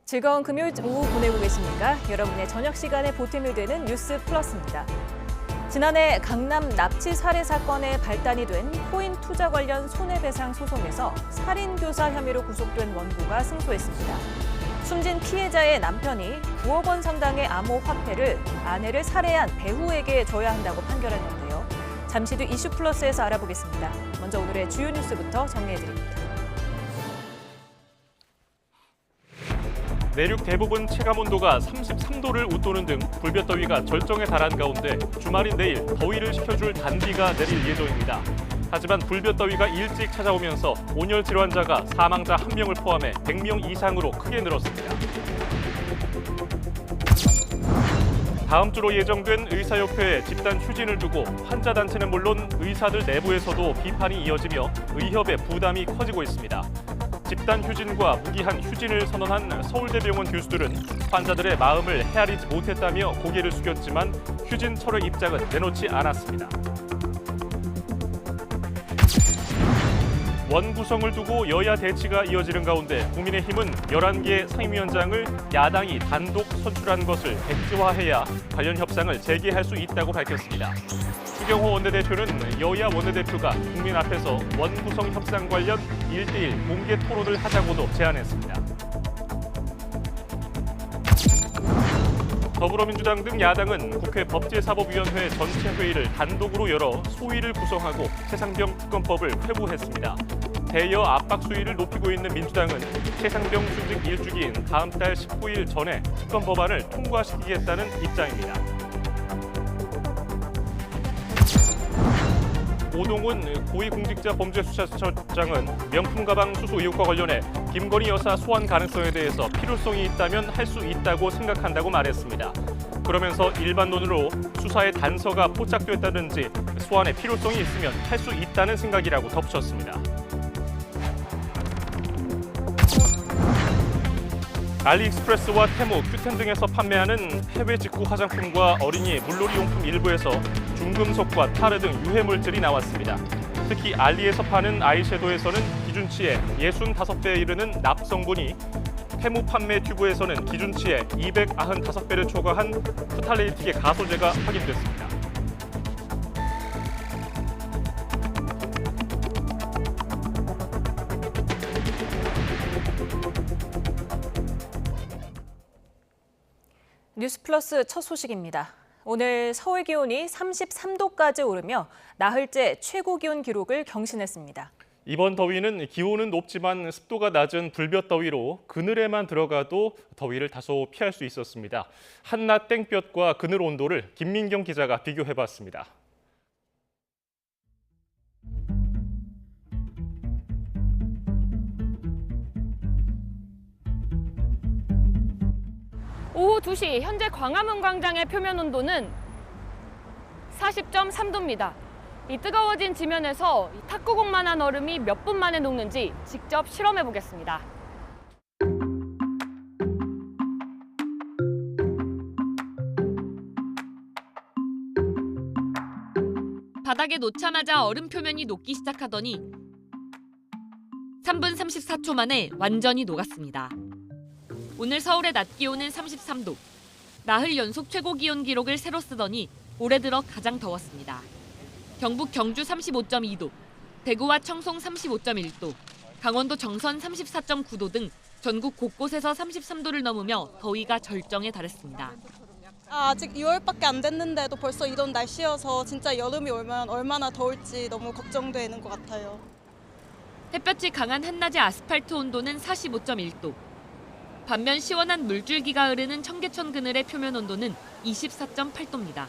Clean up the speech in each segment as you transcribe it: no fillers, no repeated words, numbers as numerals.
즐거운 금요일 오후 보내고 계십니까? 여러분의 저녁 시간에 보탬이 되는 뉴스 플러스입니다. 지난해 강남 납치 살해 사건의 발단이 된 코인 투자 관련 손해배상 소송에서 살인교사 혐의로 구속된 원고가 승소했습니다. 숨진 피해자의 남편이 9억 원 상당의 암호화폐를 아내를 살해한 배우에게 줘야 한다고 판결했는데요. 잠시 뒤 이슈 플러스에서 알아보겠습니다. 먼저 오늘의 주요 뉴스부터 정리해드립니다. 내륙 대부분 체감온도가 33도를 웃도는 등 불볕더위가 절정에 달한 가운데 주말인 내일 더위를 식혀줄 단비가 내릴 예정입니다. 하지만 불볕더위가 일찍 찾아오면서 온열 질환자가 사망자 1명을 포함해 100명 이상으로 크게 늘었습니다. 다음 주로 예정된 의사협회의 집단 휴진을 두고 환자단체는 물론 의사들 내부에서도 비판이 이어지며 의협의 부담이 커지고 있습니다. 집단 휴진과 무기한 휴진을 선언한 서울대병원 교수들은 환자들의 마음을 헤아리지 못했다며 고개를 숙였지만 휴진 철회 입장은 내놓지 않았습니다. 원 구성을 두고 여야 대치가 이어지는 가운데 국민의힘은 11개 상임위원장을 야당이 단독 선출한 것을 백지화해야 관련 협상을 재개할 수 있다고 밝혔습니다. 추경호 원내대표는 여야 원내대표가 국민 앞에서 원 구성 협상 관련 1대1 공개 토론을 하자고도 제안했습니다. 더불어민주당 등 야당은 국회 법제사법위원회 전체 회의를 단독으로 열어 소위를 구성하고 최상병 특검법을 회부했습니다. 대여 압박 수위를 높이고 있는 민주당은 최상병 순직 일주기인 다음 달 19일 전에 특검 법안을 통과시키겠다는 입장입니다. 오동훈 고위공직자범죄수사처장은 명품 가방 수수 의혹과 관련해 김건희 여사 소환 가능성에 대해서 필요성이 있다면 할 수 있다고 생각한다고 말했습니다. 그러면서 일반론으로 수사에 단서가 포착됐다든지 소환의 필요성이 있으면 할 수 있다는 생각이라고 덧붙였습니다. 알리익스프레스와 테무, 큐텐 등에서 판매하는 해외 직구 화장품과 어린이 물놀이 용품 일부에서 중금속과 타르 등 유해 물질이 나왔습니다. 특히 알리에서 파는 아이섀도우에서는 기준치의 65배에 이르는 납 성분이, 테무 판매 튜브에서는 기준치의 295배를 초과한 프탈레이틱의 가소제가 확인됐습니다. 뉴스 플러스 첫 소식입니다. 오늘 서울 기온이 33도까지 오르며 나흘째 최고 기온 기록을 경신했습니다. 이번 더위는 기온은 높지만 습도가 낮은 불볕더위로 그늘에만 들어가도 더위를 다소 피할 수 있었습니다. 한낮 땡볕과 그늘 온도를 김민경 기자가 비교해봤습니다. 오후 2시 현재 광화문 광장의 표면 온도는 40.3도입니다. 이 뜨거워진 지면에서 탁구공만한 얼음이 몇 분 만에 녹는지 직접 실험해 보겠습니다. 바닥에 놓자마자 얼음 표면이 녹기 시작하더니 3분 34초 만에 완전히 녹았습니다. 오늘 서울의 낮 기온은 33도. 나흘 연속 최고 기온 기록을 새로 쓰더니 올해 들어 가장 더웠습니다. 경북 경주 35.2도, 대구와 청송 35.1도, 강원도 정선 34.9도 등 전국 곳곳에서 33도를 넘으며 더위가 절정에 달했습니다. 아직 6월밖에 안 됐는데도 벌써 이런 날씨여서 진짜 여름이 오면 얼마나 더울지 너무 걱정되는 것 같아요. 햇볕이 강한 한낮의 아스팔트 온도는 45.1도. 반면 시원한 물줄기가 흐르는 청계천 그늘의 표면 온도는 24.8도입니다.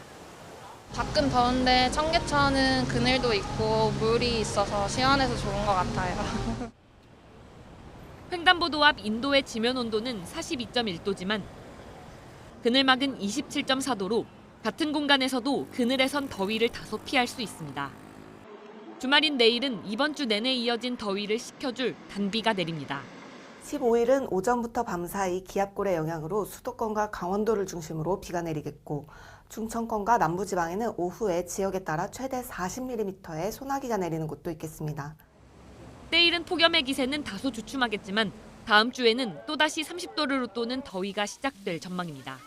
밖은 더운데 청계천은 그늘도 있고 물이 있어서 시원해서 좋은 것 같아요. 횡단보도 앞 인도의 지면 온도는 42.1도지만 그늘막은 27.4도로 같은 공간에서도 그늘에선 더위를 다소 피할 수 있습니다. 주말인 내일은 이번 주 내내 이어진 더위를 식혀줄 단비가 내립니다. 15일은 오전부터 밤사이 기압골의 영향으로 수도권과 강원도를 중심으로 비가 내리겠고 충청권과 남부지방에는 오후에 지역에 따라 최대 40mm의 소나기가 내리는 곳도 있겠습니다. 때이른 폭염의 기세는 다소 주춤하겠지만 다음 주에는 또다시 30도를 웃도는 더위가 시작될 전망입니다.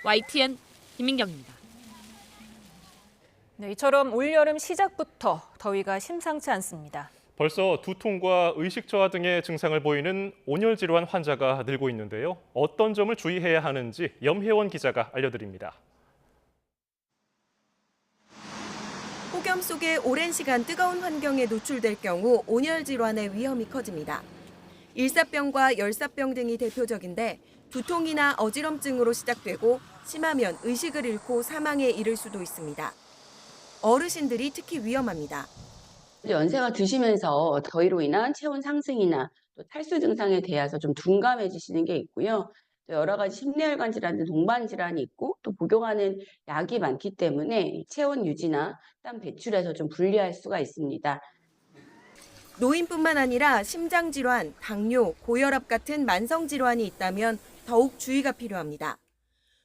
YTN 김민경입니다. 네, 이처럼 올여름 시작부터 더위가 심상치 않습니다. 벌써 두통과 의식 저하 등의 증상을 보이는 온열 질환 환자가 늘고 있는데요. 어떤 점을 주의해야 하는지 염혜원 기자가 알려드립니다. 폭염 속에 오랜 시간 뜨거운 환경에 노출될 경우 온열 질환의 위험이 커집니다. 일사병과 열사병 등이 대표적인데 두통이나 어지럼증으로 시작되고 심하면 의식을 잃고 사망에 이를 수도 있습니다. 어르신들이 특히 위험합니다. 연세가 드시면서 더위로 인한 체온 상승이나 또 탈수 증상에 대해서 좀 둔감해지시는 게 있고요. 또 여러 가지 심내혈관 질환 등 동반 질환이 있고 또 복용하는 약이 많기 때문에 체온 유지나 땀 배출에서 좀 불리할 수가 있습니다. 노인뿐만 아니라 심장질환, 당뇨, 고혈압 같은 만성질환이 있다면 더욱 주의가 필요합니다.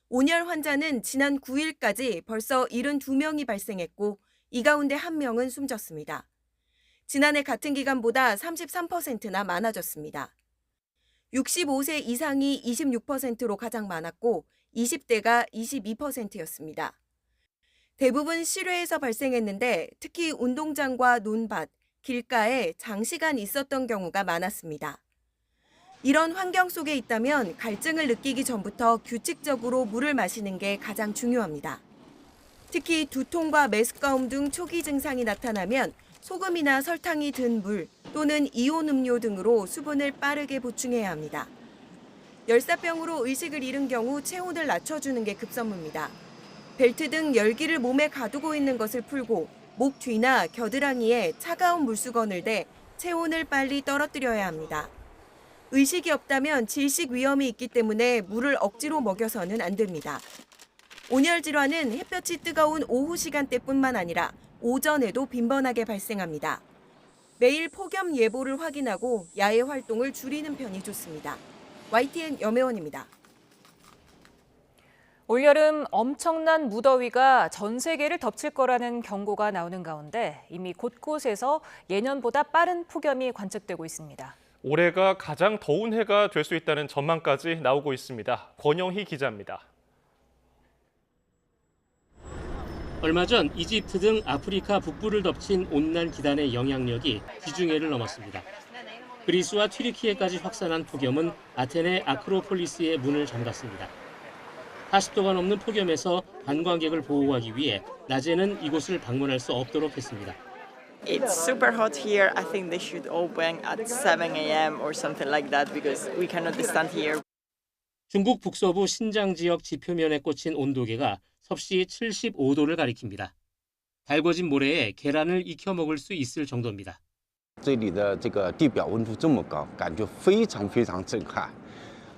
온열 환자는 지난 9일까지 벌써 72명이 발생했고 이 가운데 1명은 숨졌습니다. 지난해 같은 기간보다 33%나 많아졌습니다. 65세 이상이 26%로 가장 많았고 20대가 22%였습니다. 대부분 실외에서 발생했는데 특히 운동장과 논밭, 길가에 장시간 있었던 경우가 많았습니다. 이런 환경 속에 있다면 갈증을 느끼기 전부터 규칙적으로 물을 마시는 게 가장 중요합니다. 특히 두통과 메스꺼움 등 초기 증상이 나타나면 소금이나 설탕이 든 물 또는 이온 음료 등으로 수분을 빠르게 보충해야 합니다. 열사병으로 의식을 잃은 경우 체온을 낮춰주는 게 급선무입니다. 벨트 등 열기를 몸에 가두고 있는 것을 풀고 목 뒤나 겨드랑이에 차가운 물수건을 대 체온을 빨리 떨어뜨려야 합니다. 의식이 없다면 질식 위험이 있기 때문에 물을 억지로 먹여서는 안 됩니다. 온열 질환은 햇볕이 뜨거운 오후 시간대뿐만 아니라 오전에도 빈번하게 발생합니다. 매일 폭염 예보를 확인하고 야외 활동을 줄이는 편이 좋습니다. YTN 염혜원입니다. 올여름 엄청난 무더위가 전 세계를 덮칠 거라는 경고가 나오는 가운데 이미 곳곳에서 예년보다 빠른 폭염이 관측되고 있습니다. 올해가 가장 더운 해가 될 수 있다는 전망까지 나오고 있습니다. 권영희 기자입니다. 얼마 전 이집트 등 아프리카 북부를 덮친 온난 기단의 영향력이 지중해를 넘었습니다. 그리스와 튀르키예까지 확산한 폭염은 아테네 아크로폴리스의 문을 잠갔습니다. 40도가 넘는 폭염에서 관광객을 보호하기 위해 낮에는 이곳을 방문할 수 없도록 했습니다. It's super hot here. I think they should open at 7 a.m. or something like that because we cannot stand here. 중국 북서부 신장 지역 지표면에 꽂힌 온도계가 섭씨 75도를 가리킵니다. 달궈진 모래에 계란을 익혀 먹을 수 있을 정도입니다. 这里的这个地表温度这么高，感觉非常非常震撼。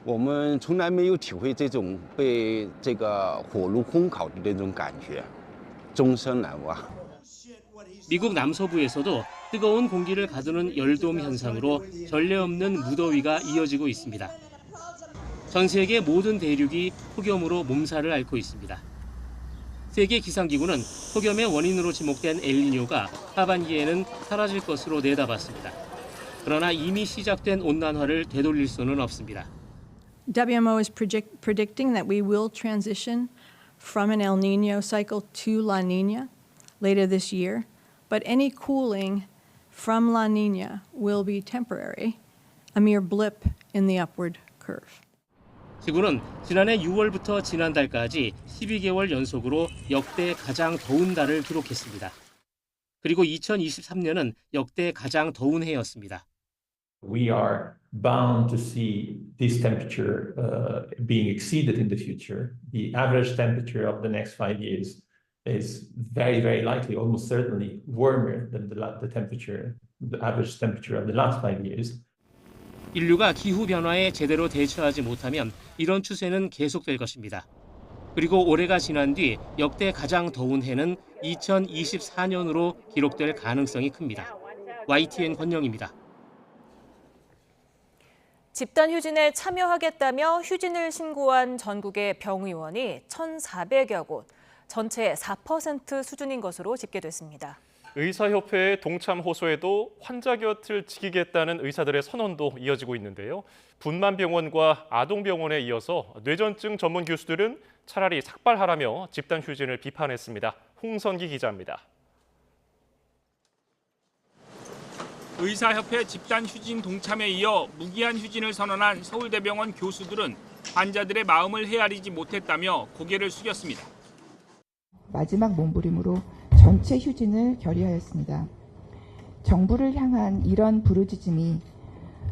我们从来没有体会这种被这个火炉烘烤的那种感觉，终身难忘。 미국 남서부에서도 뜨거운 공기를 가두는 열돔 현상으로 전례 없는 무더위가 이어지고 있습니다. 전 세계 모든 대륙이 폭염으로 몸살을 앓고 있습니다. 세계 기상기구는 폭염의 원인으로 지목된 엘니뇨가 하반기에는 사라질 것으로 내다봤습니다. 그러나 이미 시작된 온난화를 되돌릴 수는 없습니다. WMO is predicting that we will transition from an El Niño cycle to La Niña later this year, but any cooling from La Niña will be temporary, a mere blip in the upward curve. 지구는 지난해 6월부터 지난달까지 12개월 연속으로 역대 가장 더운 달을 기록했습니다. 그리고 2023년은 역대 가장 더운 해였습니다. We are bound to see this temperature being exceeded in the future. The average temperature of the next 5 years is very, very likely, almost certainly warmer than the average temperature of the last 5 years. 인류가 기후 변화에 제대로 대처하지 못하면 이런 추세는 계속될 것입니다. 그리고 올해가 지난 뒤 역대 가장 더운 해는 2024년으로 기록될 가능성이 큽니다. YTN 권영입니다. 집단 휴진에 참여하겠다며 휴진을 신고한 전국의 병의원이 1,400여 곳, 전체 4% 수준인 것으로 집계됐습니다. 의사협회의 동참 호소에도 환자 곁을 지키겠다는 의사들의 선언도 이어지고 있는데요. 분만병원과 아동병원에 이어서 뇌전증 전문 교수들은 차라리 삭발하라며 집단 휴진을 비판했습니다. 홍선기 기자입니다. 의사협회 집단 휴진 동참에 이어 무기한 휴진을 선언한 서울대병원 교수들은 환자들의 마음을 헤아리지 못했다며 고개를 숙였습니다. 마지막 몸부림으로 전체 휴진을 결의하였습니다. 정부를 향한 이런 부르짖음이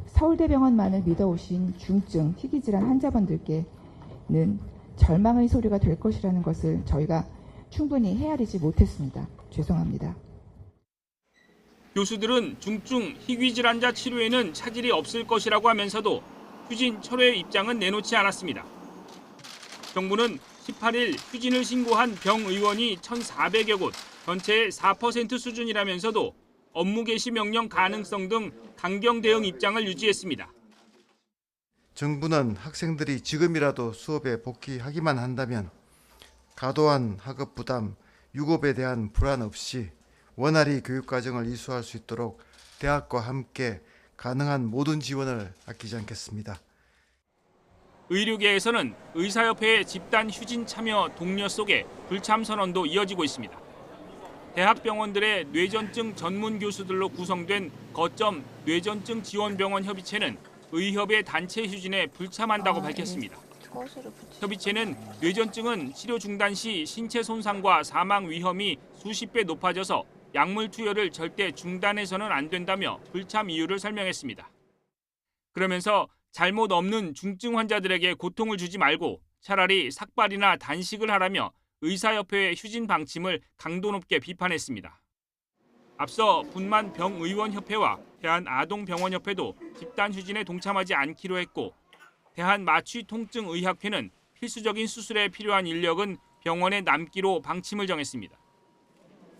서울대병원만을 믿어오신 중증 희귀질환 환자분들께는 절망의 소리가 될 것이라는 것을 저희가 충분히 헤아리지 못했습니다. 죄송합니다. 교수들은 중증 희귀질환자 치료에는 차질이 없을 것이라고 하면서도 휴진 철회 입장은 내놓지 않았습니다. 정부는 18일 휴진을 신고한 병의원이 1,400여 곳, 전체의 4% 수준이라면서도 업무 개시 명령 가능성 등 강경 대응 입장을 유지했습니다. 정부는 학생들이 지금이라도 수업에 복귀하기만 한다면 과도한 학업 부담, 유급에 대한 불안 없이 원활히 교육과정을 이수할 수 있도록 대학과 함께 가능한 모든 지원을 아끼지 않겠습니다. 의료계에서는 의사협회의 집단 휴진 참여 독려 속에 불참 선언도 이어지고 있습니다. 대학병원들의 뇌전증 전문 교수들로 구성된 거점 뇌전증 지원병원 협의체는 의협의 단체 휴진에 불참한다고 밝혔습니다. 협의체는 뇌전증은 치료 중단 시 신체 손상과 사망 위험이 수십 배 높아져서 약물 투여를 절대 중단해서는 안 된다며 불참 이유를 설명했습니다. 그러면서 잘못 없는 중증 환자들에게 고통을 주지 말고 차라리 삭발이나 단식을 하라며 의사협회의 휴진 방침을 강도 높게 비판했습니다. 앞서 분만병의원협회와 대한아동병원협회도 집단 휴진에 동참하지 않기로 했고 대한마취통증의학회는 필수적인 수술에 필요한 인력은 병원에 남기로 방침을 정했습니다.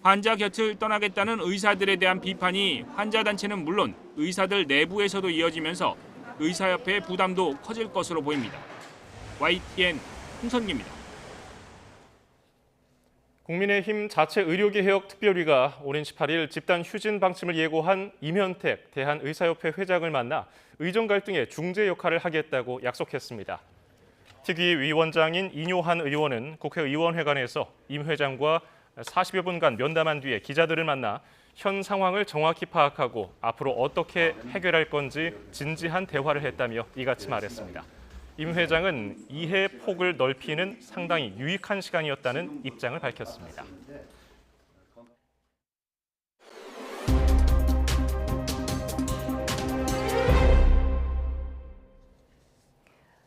환자 곁을 떠나겠다는 의사들에 대한 비판이 환자단체는 물론 의사들 내부에서도 이어지면서 의사협회의 부담도 커질 것으로 보입니다. YTN 홍선기입니다. 국민의힘 자체 의료개혁 특별위가 오는 18일 집단 휴진 방침을 예고한 임현택 대한의사협회 회장을 만나 의정 갈등의 중재 역할을 하겠다고 약속했습니다. 특위위원장인 이뇨한 의원은 국회의원회관에서 임 회장과 40여 분간 면담한 뒤에 기자들을 만나 현 상황을 정확히 파악하고 앞으로 어떻게 해결할 건지 진지한 대화를 했다며 이같이 말했습니다. 임 회장은 이해 폭을 넓히는 상당히 유익한 시간이었다는 입장을 밝혔습니다.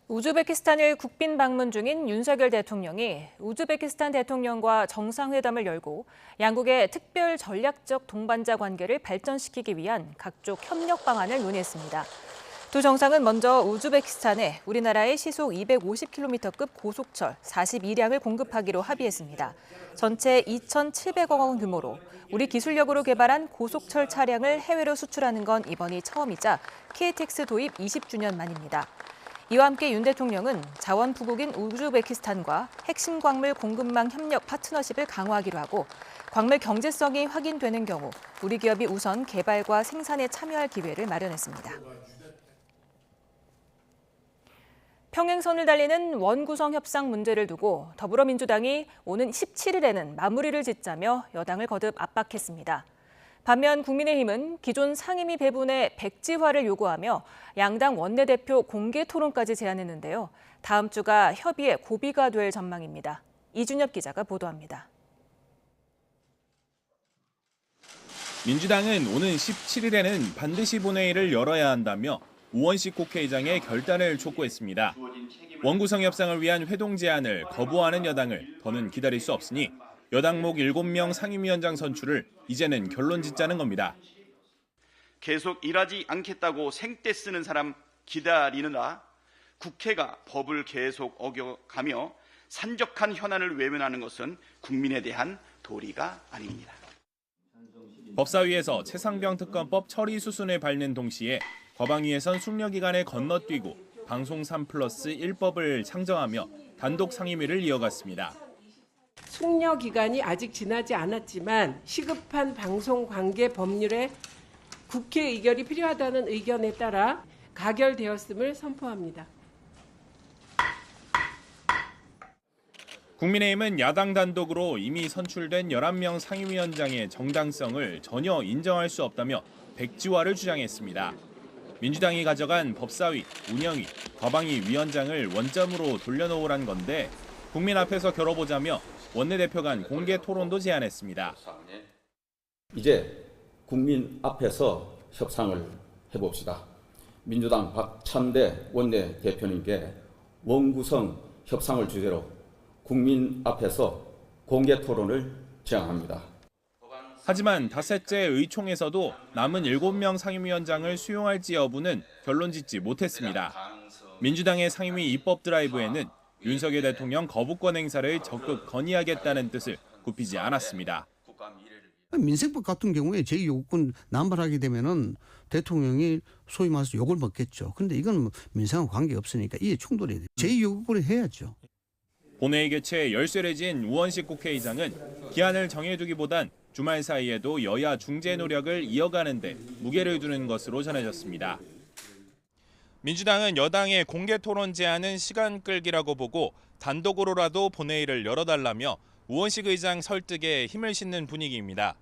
우즈베키스탄을 국빈 방문 중인 윤석열 대통령이 우즈베키스탄 대통령과 정상회담을 열고 양국의 특별 전략적 동반자 관계를 발전시키기 위한 각종 협력 방안을 논의했습니다. 두 정상은 먼저 우즈베키스탄에 우리나라의 시속 250km급 고속철 42량을 공급하기로 합의했습니다. 전체 2,700억 원 규모로 우리 기술력으로 개발한 고속철 차량을 해외로 수출하는 건 이번이 처음이자 KTX 도입 20주년 만입니다. 이와 함께 윤 대통령은 자원 부국인 우즈베키스탄과 핵심 광물 공급망 협력 파트너십을 강화하기로 하고 광물 경제성이 확인되는 경우 우리 기업이 우선 개발과 생산에 참여할 기회를 마련했습니다. 평행선을 달리는 원구성 협상 문제를 두고 더불어민주당이 오는 17일에는 마무리를 짓자며 여당을 거듭 압박했습니다. 반면 국민의힘은 기존 상임위 배분의 백지화를 요구하며 양당 원내대표 공개 토론까지 제안했는데요. 다음 주가 협의의 고비가 될 전망입니다. 이준엽 기자가 보도합니다. 민주당은 오는 17일에는 반드시 본회의를 열어야 한다며 우원식 국회의장의 결단을 촉구했습니다. 원구성 협상을 위한 회동 제안을 거부하는 여당을 더는 기다릴 수 없으니 여당목 7명 상임위원장 선출을 이제는 결론 짓자는 겁니다. 계속 일하지 않겠다고 생떼 쓰는 사람 기다리느라 국회가 법을 계속 어겨가며 산적한 현안을 외면하는 것은 국민에 대한 도리가 아닙니다. 법사위에서 최상병 특검법 처리 수순을 밟는 동시에 과방위에선 숙려기간을 건너뛰고 방송 3+1법을 상정하며 단독 상임위를 이어갔습니다. 숙려 기간이 아직 지나지 않았지만 시급한 방송관계 법률에 국회 의결이 필요하다는 의견에 따라 가결되었음을 선포합니다. 국민의힘은 야당 단독으로 이미 선출된 11명 상임위원장의 정당성을 전혀 인정할 수 없다며 백지화를 주장했습니다. 민주당이 가져간 법사위, 운영위, 과방위 위원장을 원점으로 돌려놓으란 건데 국민 앞에서 겨뤄보자며 원내대표 간 공개 토론도 제안했습니다. 이제 국민 앞에서 협상을 해봅시다. 민주당 박찬대 원내대표님께 원구성 협상을 주제로 국민 앞에서 공개 토론을 제안합니다. 하지만 닷새째 의총에서도 남은 7명 상임위원장을 수용할지 여부는 결론 짓지 못했습니다. 민주당의 상임위 입법 드라이브에는 윤석열 대통령 거부권 행사를 적극 건의하겠다는 뜻을 굽히지 않았습니다. 민생법 같은 경우에 제2요구권 남발하게 되면은 대통령이 소위 말해서 욕을 먹겠죠. 그런데 이건 민생과 관계없으니까 이해 충돌이 돼요. 제2요구권을 해야죠. 본회의 개최 열쇠를 진 우원식 국회의장은 기한을 정해두기보단 주말 사이에도 여야 중재 노력을 이어가는 데 무게를 두는 것으로 전해졌습니다. 민주당은 여당의 공개 토론 제안은 시간 끌기라고 보고 단독으로라도 본회의를 열어달라며 우원식 의장 설득에 힘을 싣는 분위기입니다.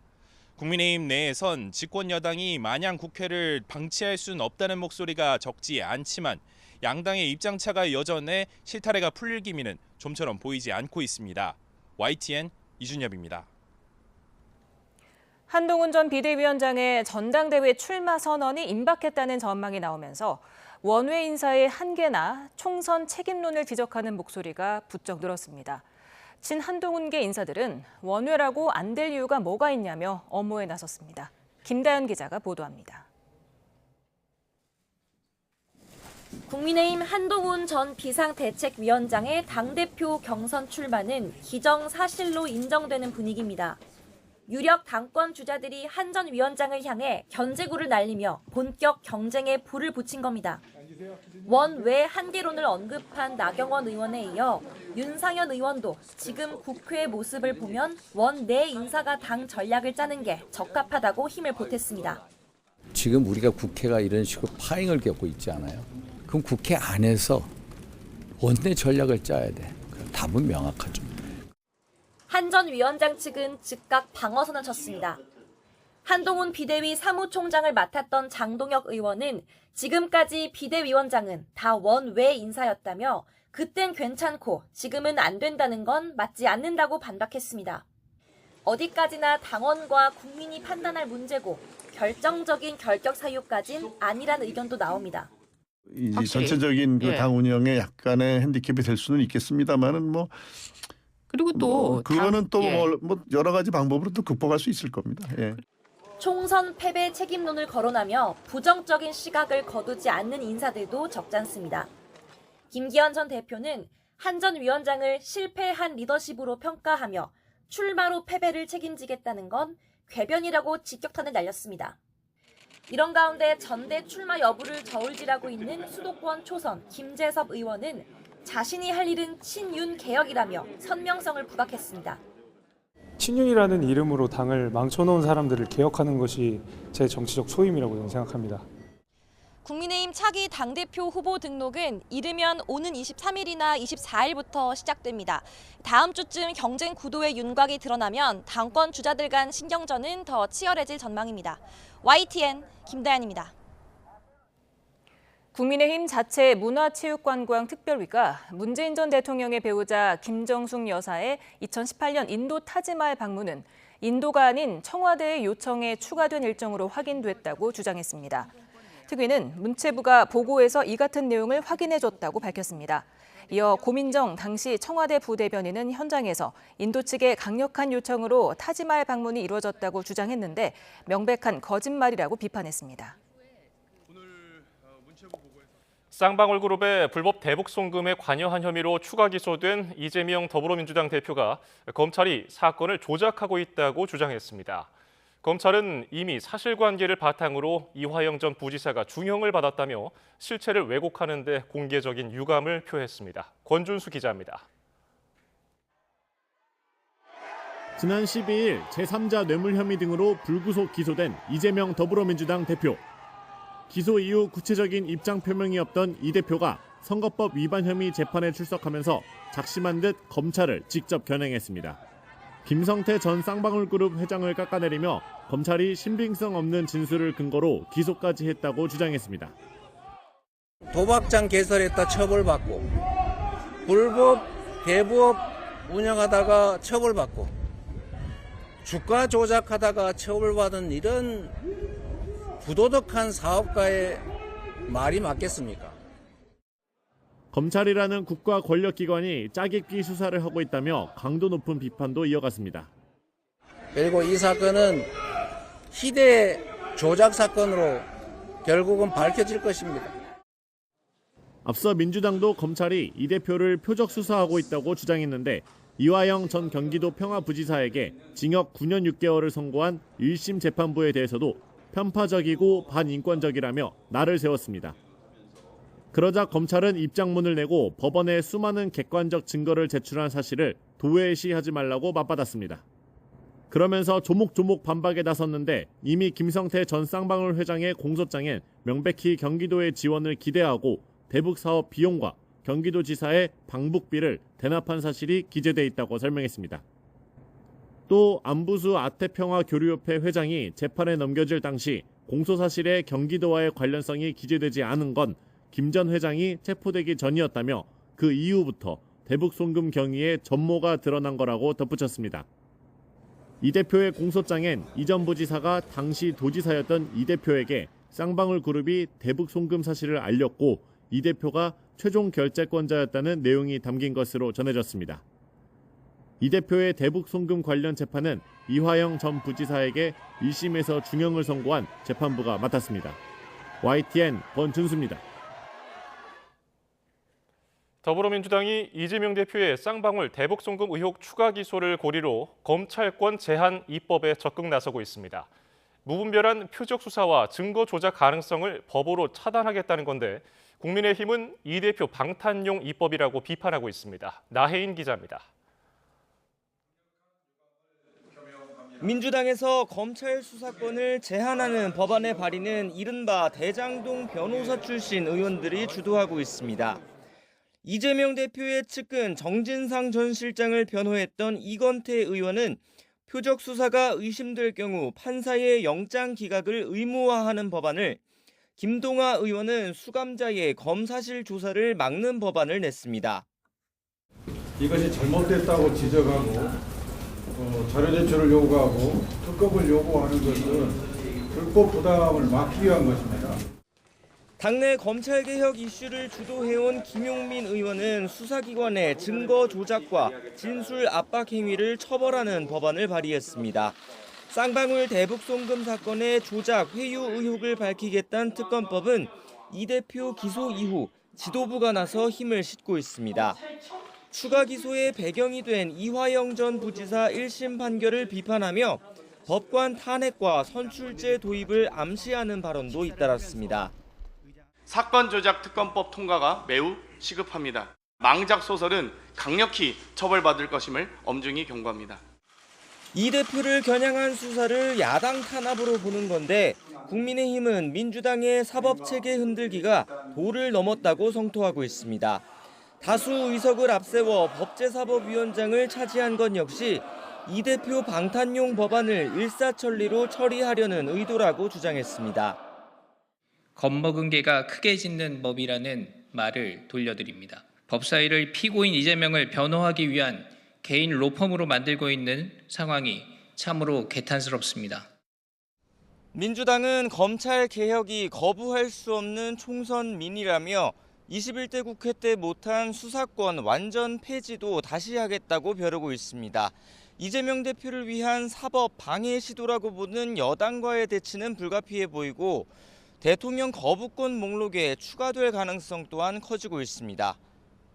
국민의힘 내에선 집권 여당이 마냥 국회를 방치할 수는 없다는 목소리가 적지 않지만 양당의 입장차가 여전해 실타래가 풀릴 기미는 좀처럼 보이지 않고 있습니다. YTN 이준엽입니다. 한동훈 전 비대위원장의 전당대회 출마 선언이 임박했다는 전망이 나오면서 원외 인사의 한계나 총선 책임론을 지적하는 목소리가 부쩍 늘었습니다. 친한동훈계 인사들은 원외라고 안 될 이유가 뭐가 있냐며 엄호에 나섰습니다. 김다연 기자가 보도합니다. 국민의힘 한동훈 전 비상대책위원장의 당대표 경선 출마는 기정사실로 인정되는 분위기입니다. 유력 당권 주자들이 한 전 위원장을 향해 견제구를 날리며 본격 경쟁에 불을 붙인 겁니다. 원외 한계론을 언급한 나경원 의원에 이어 윤상현 의원도 지금 국회의 모습을 보면 원내 인사가 당 전략을 짜는 게 적합하다고 힘을 보탰습니다. 지금 우리가 국회가 이런 식으로 파행을 겪고 있지 않아요? 그럼 국회 안에서 원내 전략을 짜야 돼. 답은 명확하죠. 한 전 위원장 측은 즉각 방어선을 쳤습니다. 한동훈 비대위 사무총장을 맡았던 장동혁 의원은 지금까지 비대위원장은 다 원외 인사였다며 그땐 괜찮고 지금은 안 된다는 건 맞지 않는다고 반박했습니다. 어디까지나 당원과 국민이 판단할 문제고 결정적인 결격 사유까진 아니란 의견도 나옵니다. 이 전체적인 그 당 운영에 약간의 핸디캡이 될 수는 있겠습니다만은 뭐 그리고 또 그거는 또 뭐 여러 가지 방법으로 또 극복할 수 있을 겁니다. 예. 총선 패배 책임론을 거론하며 부정적인 시각을 거두지 않는 인사들도 적잖습니다. 김기현 전 대표는 한 전 위원장을 실패한 리더십으로 평가하며 출마로 패배를 책임지겠다는 건 궤변이라고 직격탄을 날렸습니다. 이런 가운데 전대 출마 여부를 저울질하고 있는 수도권 초선 김재섭 의원은 자신이 할 일은 친윤 개혁이라며 선명성을 부각했습니다. 친윤이라는 이름으로 당을 망쳐놓은 사람들을 개혁하는 것이 제 정치적 소임이라고 저는 생각합니다. 국민의힘 차기 당대표 후보 등록은 이르면 오는 23일이나 24일부터 시작됩니다. 다음 주쯤 경쟁 구도의 윤곽이 드러나면 당권 주자들 간 신경전은 더 치열해질 전망입니다. YTN 김다연입니다. 국민의힘 자체 문화체육관광 특별위가 문재인 전 대통령의 배우자 김정숙 여사의 2018년 인도 타지마할 방문은 인도가 아닌 청와대의 요청에 추가된 일정으로 확인됐다고 주장했습니다. 특위는 문체부가 보고에서 이 같은 내용을 확인해줬다고 밝혔습니다. 이어 고민정 당시 청와대 부대변인은 현장에서 인도 측의 강력한 요청으로 타지마할 방문이 이루어졌다고 주장했는데 명백한 거짓말이라고 비판했습니다. 쌍방울 그룹의 불법 대북 송금에 관여한 혐의로 추가 기소된 이재명 더불어민주당 대표가 검찰이 사건을 조작하고 있다고 주장했습니다. 검찰은 이미 사실관계를 바탕으로 이화영 전 부지사가 중형을 받았다며 실체를 왜곡하는 데 공개적인 유감을 표했습니다. 권준수 기자입니다. 지난 12일 제3자 뇌물 혐의 등으로 불구속 기소된 이재명 더불어민주당 대표. 기소 이후 구체적인 입장 표명이 없던 이 대표가 선거법 위반 혐의 재판에 출석하면서 작심한 듯 검찰을 직접 겨냥했습니다. 김성태 전 쌍방울그룹 회장을 깎아내리며 검찰이 신빙성 없는 진술을 근거로 기소까지 했다고 주장했습니다. 도박장 개설했다 처벌받고, 불법 대부업 운영하다가 처벌받고, 주가 조작하다가 처벌받은 이런 부도덕한 사업가의 말이 맞겠습니까? 검찰이라는 국가 권력기관이 짜깁기 수사를 하고 있다며 강도 높은 비판도 이어갔습니다. 그리고 이 사건은 희대 조작 사건으로 결국은 밝혀질 것입니다. 앞서 민주당도 검찰이 이 대표를 표적 수사하고 있다고 주장했는데 이화영 전 경기도 평화부지사에게 징역 9년 6개월을 선고한 1심 재판부에 대해서도 편파적이고 반인권적이라며 날을 세웠습니다. 그러자 검찰은 입장문을 내고 법원에 수많은 객관적 증거를 제출한 사실을 도외시하지 말라고 맞받았습니다. 그러면서 조목조목 반박에 나섰는데 이미 김성태 전 쌍방울 회장의 공소장엔 명백히 경기도의 지원을 기대하고 대북 사업 비용과 경기도지사의 방북비를 대납한 사실이 기재돼 있다고 설명했습니다. 또 안부수 아태평화교류협회 회장이 재판에 넘겨질 당시 공소사실에 경기도와의 관련성이 기재되지 않은 건 김 전 회장이 체포되기 전이었다며 그 이후부터 대북 송금 경위에 전모가 드러난 거라고 덧붙였습니다. 이 대표의 공소장엔 이 전 부지사가 당시 도지사였던 이 대표에게 쌍방울 그룹이 대북 송금 사실을 알렸고 이 대표가 최종 결재권자였다는 내용이 담긴 것으로 전해졌습니다. 이 대표의 대북 송금 관련 재판은 이화영 전 부지사에게 1심에서 중형을 선고한 재판부가 맡았습니다. YTN 권준수입니다. 더불어민주당이 이재명 대표의 쌍방울 대북 송금 의혹 추가 기소를 고리로 검찰권 제한 입법에 적극 나서고 있습니다. 무분별한 표적 수사와 증거 조작 가능성을 법으로 차단하겠다는 건데 국민의힘은 이 대표 방탄용 입법이라고 비판하고 있습니다. 나혜인 기자입니다. 민주당에서 검찰 수사권을 제한하는 법안의 발의는 이른바 대장동 변호사 출신 의원들이 주도하고 있습니다. 이재명 대표의 측근 정진상 전 실장을 변호했던 이건태 의원은 표적 수사가 의심될 경우 판사의 영장 기각을 의무화하는 법안을, 김동아 의원은 수감자의 검사실 조사를 막는 법안을 냈습니다. 이것이 잘못됐다고 지적하고 자료 제출을 요구하고 특검을 요구하는 것은 불법 부당함을 막기 위한 것입니다. 당내 검찰개혁 이슈를 주도해온 김용민 의원은 수사기관의 증거 조작과 진술 압박 행위를 처벌하는 법안을 발의했습니다. 쌍방울 대북 송금 사건의 조작 회유 의혹을 밝히겠다는 특검법은 이 대표 기소 이후 지도부가 나서 힘을 싣고 있습니다. 추가 기소의 배경이 된 이화영 전 부지사 1심 판결을 비판하며 법관 탄핵과 선출제 도입을 암시하는 발언도 잇따랐습니다. 사건 조작 특검법 통과가 매우 시급합니다. 망작 소설은 강력히 처벌받을 것임을 엄중히 경고합니다. 이 대표를 겨냥한 수사를 야당 탄압으로 보는 건데 국민의힘은 민주당의 사법체계 흔들기가 도를 넘었다고 성토하고 있습니다. 다수 의석을 앞세워 법제사법위원장을 차지한 것 역시 이 대표 방탄용 법안을 일사천리로 처리하려는 의도라고 주장했습니다. 겁먹은 개가 크게 짖는 법이라는 말을 돌려드립니다. 법사위를 피고인 이재명을 변호하기 위한 개인 로펌으로 만들고 있는 상황이 참으로 개탄스럽습니다. 민주당은 검찰 개혁이 거부할 수 없는 총선민이라며 21대 국회 때 못한 수사권 완전 폐지도 다시 하겠다고 벼르고 있습니다. 이재명 대표를 위한 사법 방해 시도라고 보는 여당과의 대치는 불가피해 보이고 대통령 거부권 목록에 추가될 가능성 또한 커지고 있습니다.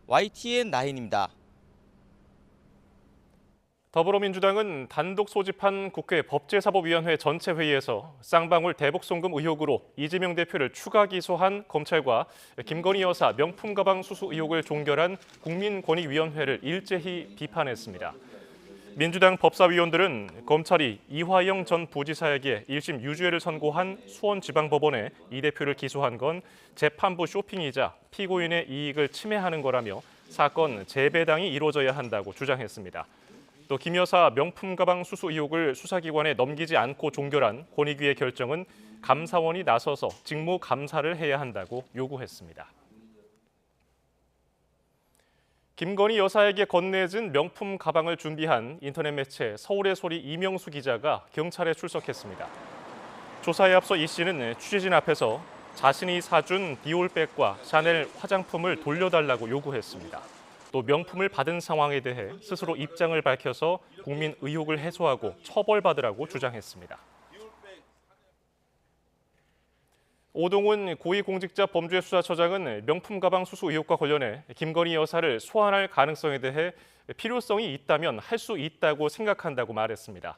YTN 나인입니다. 더불어민주당은 단독 소집한 국회 법제사법위원회 전체 회의에서 쌍방울 대북 송금 의혹으로 이재명 대표를 추가 기소한 검찰과 김건희 여사 명품 가방 수수 의혹을 종결한 국민권익위원회를 일제히 비판했습니다. 민주당 법사위원들은 검찰이 이화영 전 부지사에게 1심 유죄를 선고한 수원지방법원에 이 대표를 기소한 건 재판부 쇼핑이자 피고인의 이익을 침해하는 거라며 사건 재배당이 이루어져야 한다고 주장했습니다. 또 김 여사 명품 가방 수수 의혹을 수사기관에 넘기지 않고 종결한 권익위의 결정은 감사원이 나서서 직무 감사를 해야 한다고 요구했습니다. 김건희 여사에게 건네준 명품 가방을 준비한 인터넷 매체 서울의 소리 이명수 기자가 경찰에 출석했습니다. 조사에 앞서 이 씨는 취재진 앞에서 자신이 사준 디올백과 샤넬 화장품을 돌려달라고 요구했습니다. 또 명품을 받은 상황에 대해 스스로 입장을 밝혀서 국민 의혹을 해소하고 처벌받으라고 주장했습니다. 오동훈 고위공직자범죄수사처장은 명품 가방 수수 의혹과 관련해 김건희 여사를 소환할 가능성에 대해 필요성이 있다면 할 수 있다고 생각한다고 말했습니다.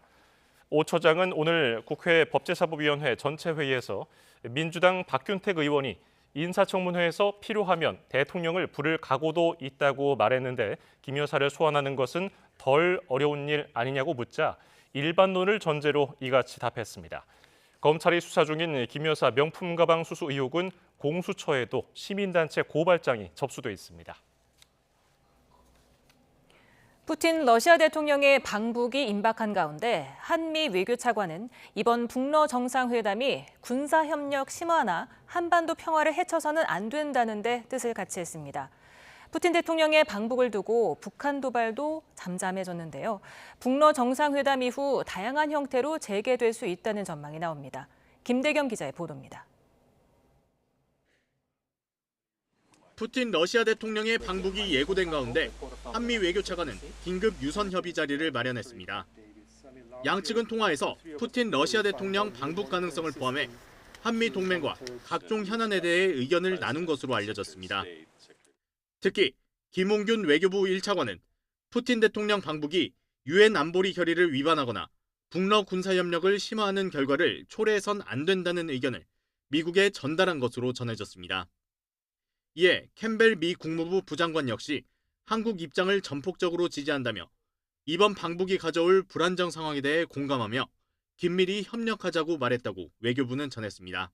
오 처장은 오늘 국회 법제사법위원회 전체 회의에서 민주당 박균택 의원이 인사청문회에서 필요하면 대통령을 부를 각오도 있다고 말했는데 김 여사를 소환하는 것은 덜 어려운 일 아니냐고 묻자 일반론을 전제로 이같이 답했습니다. 검찰이 수사 중인 김 여사 명품 가방 수수 의혹은 공수처에도 시민단체 고발장이 접수돼 있습니다. 푸틴 러시아 대통령의 방북이 임박한 가운데 한미 외교차관은 이번 북러 정상회담이 군사협력 심화나 한반도 평화를 해쳐서는 안 된다는 데 뜻을 같이 했습니다. 푸틴 대통령의 방북을 두고 북한 도발도 잠잠해졌는데요. 북러 정상회담 이후 다양한 형태로 재개될 수 있다는 전망이 나옵니다. 김대겸 기자의 보도입니다. 푸틴 러시아 대통령의 방북이 예고된 가운데 한미 외교차관은 긴급 유선 협의 자리를 마련했습니다. 양측은 통화에서 푸틴 러시아 대통령 방북 가능성을 포함해 한미 동맹과 각종 현안에 대해 의견을 나눈 것으로 알려졌습니다. 특히 김홍균 외교부 1차관은 푸틴 대통령 방북이 유엔 안보리 결의를 위반하거나 북러 군사협력을 심화하는 결과를 초래해선 안 된다는 의견을 미국에 전달한 것으로 전해졌습니다. 이에 캠벨 미 국무부 부장관 역시 한국 입장을 전폭적으로 지지한다며 이번 방북이 가져올 불안정 상황에 대해 공감하며 긴밀히 협력하자고 말했다고 외교부는 전했습니다.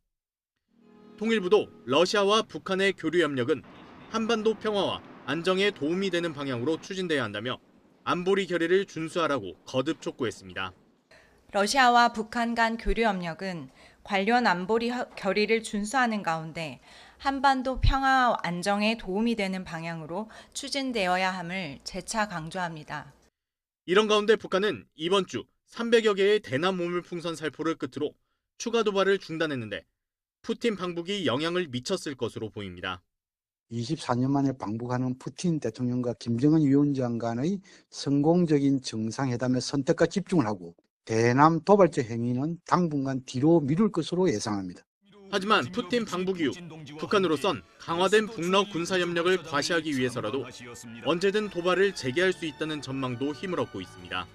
통일부도 러시아와 북한의 교류 협력은 한반도 평화와 안정에 도움이 되는 방향으로 추진돼야 한다며 안보리 결의를 준수하라고 거듭 촉구했습니다. 러시아와 북한 간 교류 협력은 관련 안보리 결의를 준수하는 가운데 한반도 평화와 안정에 도움이 되는 방향으로 추진되어야 함을 재차 강조합니다. 이런 가운데 북한은 이번 주 300여 개의 대남 모물풍선 살포를 끝으로 추가 도발을 중단했는데 푸틴 방북이 영향을 미쳤을 것으로 보입니다. 24년 만에 방북하는 푸틴 대통령과 김정은 위원장 간의 성공적인 정상회담의 선택과 집중을 하고 대남 도발적 행위는 당분간 뒤로 미룰 것으로 예상합니다. 하지만 푸틴 방북 이후 북한으로선 강화된 북러 군사협력을 과시하기 위해서라도 언제든 도발을 재개할 수 있다는 전망도 힘을 얻고 있습니다.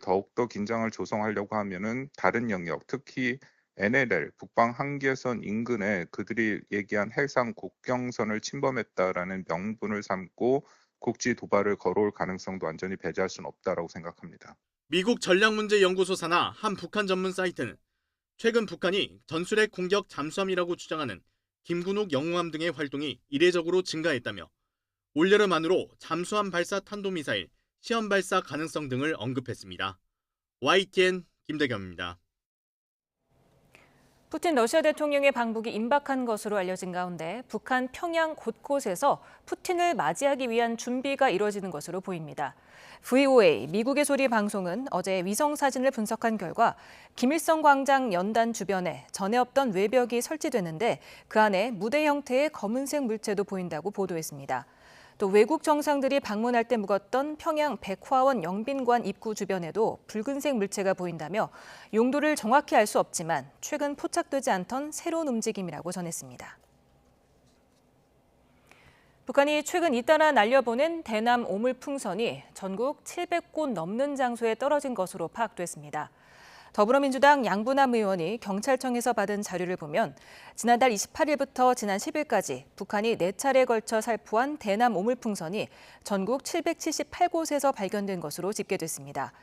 더욱더 긴장을 조성하려고 하면은 다른 영역, 특히 NLL, 북방 한계선 인근에 그들이 얘기한 해상 국경선을 침범했다라는 명분을 삼고 국지 도발을 걸어올 가능성도 완전히 배제할 수는 없다라고 생각합니다. 미국 전략문제연구소 산하 한 북한 전문 사이트는 최근 북한이 전술핵 공격 잠수함이라고 주장하는 김군욱 영웅함 등의 활동이 이례적으로 증가했다며 올여름 안으로 잠수함 발사 탄도미사일 시험 발사 가능성 등을 언급했습니다. YTN 김대겸입니다. 푸틴 러시아 대통령의 방북이 임박한 것으로 알려진 가운데 북한 평양 곳곳에서 푸틴을 맞이하기 위한 준비가 이루어지는 것으로 보입니다. VOA 미국의 소리 방송은 어제 위성 사진을 분석한 결과 김일성 광장 연단 주변에 전에 없던 외벽이 설치됐는데 그 안에 무대 형태의 검은색 물체도 보인다고 보도했습니다. 또 외국 정상들이 방문할 때 묵었던 평양 백화원 영빈관 입구 주변에도 붉은색 물체가 보인다며 용도를 정확히 알 수 없지만 최근 포착되지 않던 새로운 움직임이라고 전했습니다. 북한이 최근 잇따라 날려보낸 대남 오물풍선이 전국 700곳 넘는 장소에 떨어진 것으로 파악됐습니다. 더불어민주당 양부남 의원이 경찰청에서 받은 자료를 보면 지난달 28일부터 지난 10일까지 북한이 4차례에 걸쳐 살포한 대남 오물풍선이 전국 778곳에서 발견된 것으로 집계됐습니다.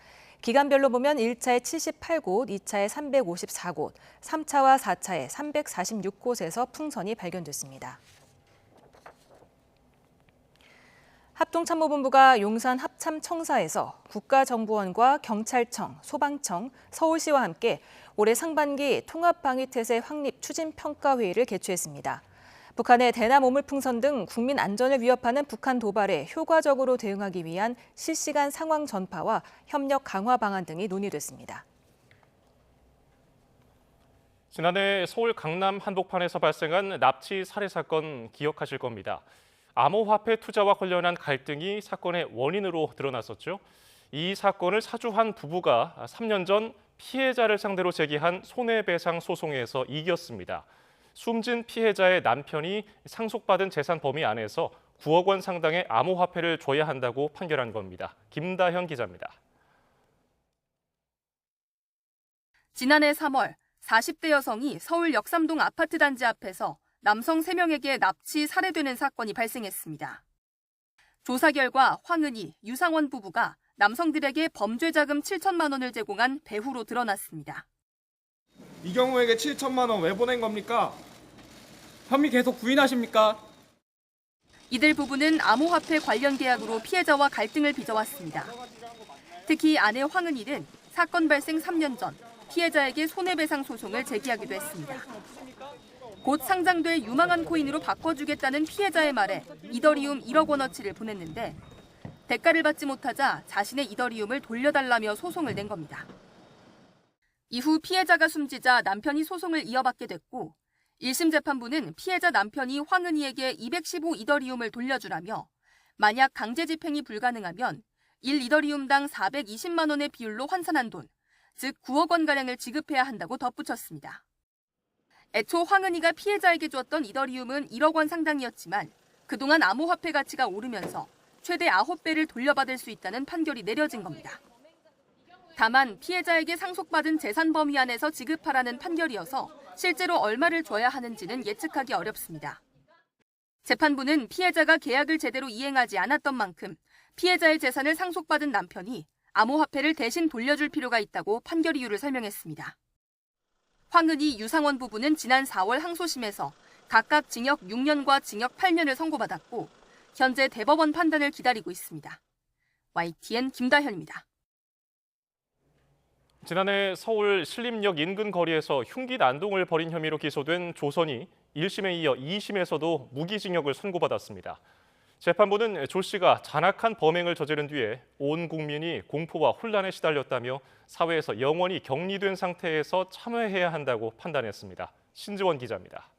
기간별로 보면 1차에 78곳, 2차에 354곳, 3차와 4차에 346곳에서 풍선이 발견됐습니다. 합동참모본부가 용산 합참청사에서 국가정보원과 경찰청, 소방청, 서울시와 함께 올해 상반기 통합방위태세 확립 추진평가회의를 개최했습니다. 북한의 대남 오물풍선 등 국민 안전을 위협하는 북한 도발에 효과적으로 대응하기 위한 실시간 상황 전파와 협력 강화 방안 등이 논의됐습니다. 지난해 서울 강남 한복판에서 발생한 납치 살해 사건 기억하실 겁니다. 암호화폐 투자와 관련한 갈등이 사건의 원인으로 드러났었죠. 이 사건을 사주한 부부가 3년 전 피해자를 상대로 제기한 손해배상 소송에서 이겼습니다. 숨진 피해자의 남편이 상속받은 재산 범위 안에서 9억 원 상당의 암호화폐를 줘야 한다고 판결한 겁니다. 김다현 기자입니다. 지난해 3월 40대 여성이 서울 역삼동 아파트 단지 앞에서 남성 3명에게 납치, 살해되는 사건이 발생했습니다. 조사 결과 황은희, 유상원 부부가 남성들에게 범죄 자금 7천만 원을 제공한 배후로 드러났습니다. 이 경우에게 7천만 원 왜 보낸 겁니까? 혐의 계속 부인하십니까? 이들 부부는 암호화폐 관련 계약으로 피해자와 갈등을 빚어왔습니다. 특히 아내 황은희는 사건 발생 3년 전 피해자에게 손해배상 소송을 제기하기도 했습니다. 곧 상장될 유망한 코인으로 바꿔주겠다는 피해자의 말에 이더리움 1억 원어치를 보냈는데 대가를 받지 못하자 자신의 이더리움을 돌려달라며 소송을 낸 겁니다. 이후 피해자가 숨지자 남편이 소송을 이어받게 됐고 1심 재판부는 피해자 남편이 황은희에게 215 이더리움을 돌려주라며 만약 강제 집행이 불가능하면 1이더리움당 420만 원의 비율로 환산한 돈, 즉 9억 원가량을 지급해야 한다고 덧붙였습니다. 애초 황은희가 피해자에게 줬던 이더리움은 1억 원 상당이었지만 그동안 암호화폐 가치가 오르면서 최대 9배를 돌려받을 수 있다는 판결이 내려진 겁니다. 다만 피해자에게 상속받은 재산 범위 안에서 지급하라는 판결이어서 실제로 얼마를 줘야 하는지는 예측하기 어렵습니다. 재판부는 피해자가 계약을 제대로 이행하지 않았던 만큼 피해자의 재산을 상속받은 남편이 암호화폐를 대신 돌려줄 필요가 있다고 판결 이유를 설명했습니다. 황은희, 유상원 부부는 지난 4월 항소심에서 각각 징역 6년과 징역 8년을 선고받았고 현재 대법원 판단을 기다리고 있습니다. YTN 김다현입니다. 지난해 서울 신림역 인근 거리에서 흉기 난동을 벌인 혐의로 기소된 조선이 1심에 이어 2심에서도 무기징역을 선고받았습니다. 재판부는 조 씨가 잔악한 범행을 저지른 뒤에 온 국민이 공포와 혼란에 시달렸다며 사회에서 영원히 격리된 상태에서 참회해야 한다고 판단했습니다. 신지원 기자입니다.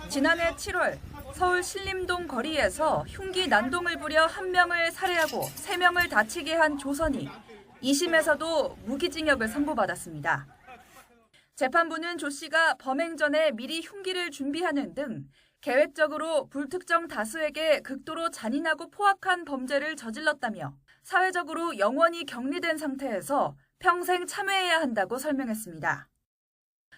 지난해 7월 서울 신림동 거리에서 흉기 난동을 부려 1명을 살해하고 3명을 다치게 한 조선이 2심에서도 무기징역을 선고받았습니다. 재판부는 조 씨가 범행 전에 미리 흉기를 준비하는 등 계획적으로 불특정 다수에게 극도로 잔인하고 포악한 범죄를 저질렀다며 사회적으로 영원히 격리된 상태에서 평생 참회해야 한다고 설명했습니다.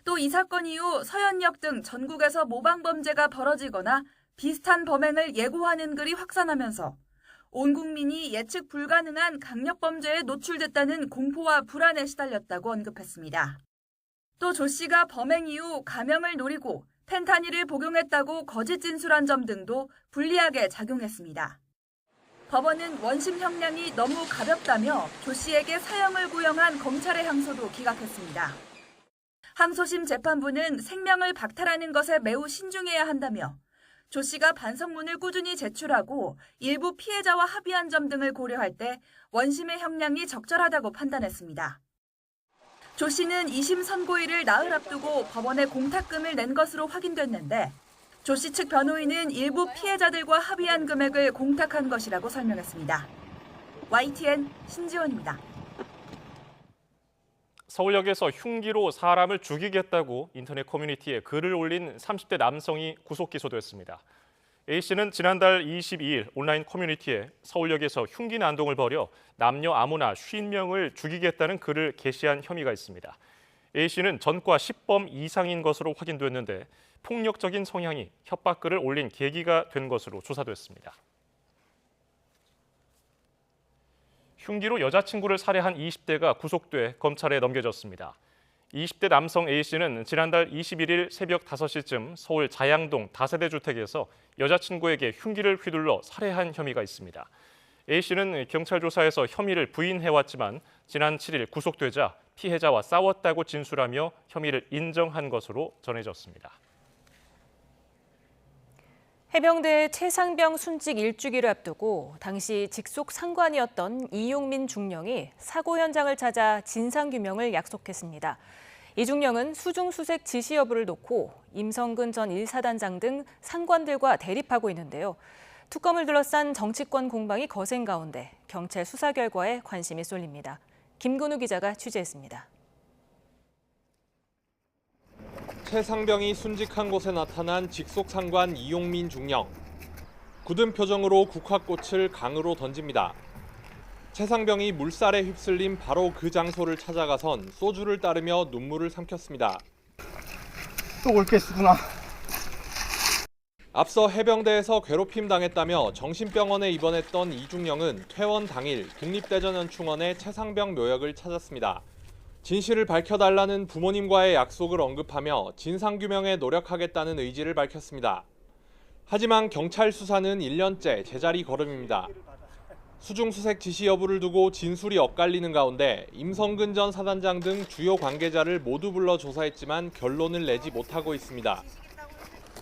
또 이 사건 이후 서현역 등 전국에서 모방범죄가 벌어지거나 비슷한 범행을 예고하는 글이 확산하면서 온 국민이 예측 불가능한 강력범죄에 노출됐다는 공포와 불안에 시달렸다고 언급했습니다. 또 조 씨가 범행 이후 감형을 노리고 펜타닐을 복용했다고 거짓 진술한 점 등도 불리하게 작용했습니다. 법원은 원심 형량이 너무 가볍다며 조 씨에게 사형을 구형한 검찰의 항소도 기각했습니다. 항소심 재판부는 생명을 박탈하는 것에 매우 신중해야 한다며 조 씨가 반성문을 꾸준히 제출하고 일부 피해자와 합의한 점 등을 고려할 때 원심의 형량이 적절하다고 판단했습니다. 조 씨는 2심 선고일을 나흘 앞두고 법원에 공탁금을 낸 것으로 확인됐는데 조 씨 측 변호인은 일부 피해자들과 합의한 금액을 공탁한 것이라고 설명했습니다. YTN 신지원입니다. 서울역에서 흉기로 사람을 죽이겠다고 인터넷 커뮤니티에 글을 올린 30대 남성이 구속 기소됐습니다. A씨는 지난달 22일 온라인 커뮤니티에 서울역에서 흉기 난동을 벌여 남녀 아무나 50명을 죽이겠다는 글을 게시한 혐의가 있습니다. A씨는 전과 10범 이상인 것으로 확인됐는데 폭력적인 성향이 협박글을 올린 계기가 된 것으로 조사됐습니다. 흉기로 여자친구를 살해한 20대가 구속돼 검찰에 넘겨졌습니다. 20대 남성 A씨는 지난달 21일 새벽 5시쯤 서울 자양동 다세대 주택에서 여자친구에게 흉기를 휘둘러 살해한 혐의가 있습니다. A씨는 경찰 조사에서 혐의를 부인해왔지만 지난 7일 구속되자 피해자와 싸웠다고 진술하며 혐의를 인정한 것으로 전해졌습니다. 해병대 최상병 순직 1주기를 앞두고 당시 직속 상관이었던 이용민 중령이 사고 현장을 찾아 진상규명을 약속했습니다. 이 중령은 수중수색 지시 여부를 놓고 임성근 전 1사단장 등 상관들과 대립하고 있는데요. 특검을 둘러싼 정치권 공방이 거센 가운데 경찰 수사 결과에 관심이 쏠립니다. 김근우 기자가 취재했습니다. 최상병이 순직한 곳에 나타난 직속 상관 이용민 중령. 굳은 표정으로 국화꽃을 강으로 던집니다. 최상병이 물살에 휩쓸린 바로 그 장소를 찾아가선 소주를 따르며 눈물을 삼켰습니다. 또 올 게 쓰구나. 앞서 해병대에서 괴롭힘 당했다며 정신병원에 입원했던 이중령은 퇴원 당일 국립대전연충원의 최상병 묘역을 찾았습니다. 진실을 밝혀달라는 부모님과의 약속을 언급하며 진상규명에 노력하겠다는 의지를 밝혔습니다. 하지만 경찰 수사는 1년째 제자리 걸음입니다. 수중수색 지시 여부를 두고 진술이 엇갈리는 가운데 임성근 전 사단장 등 주요 관계자를 모두 불러 조사했지만 결론을 내지 못하고 있습니다.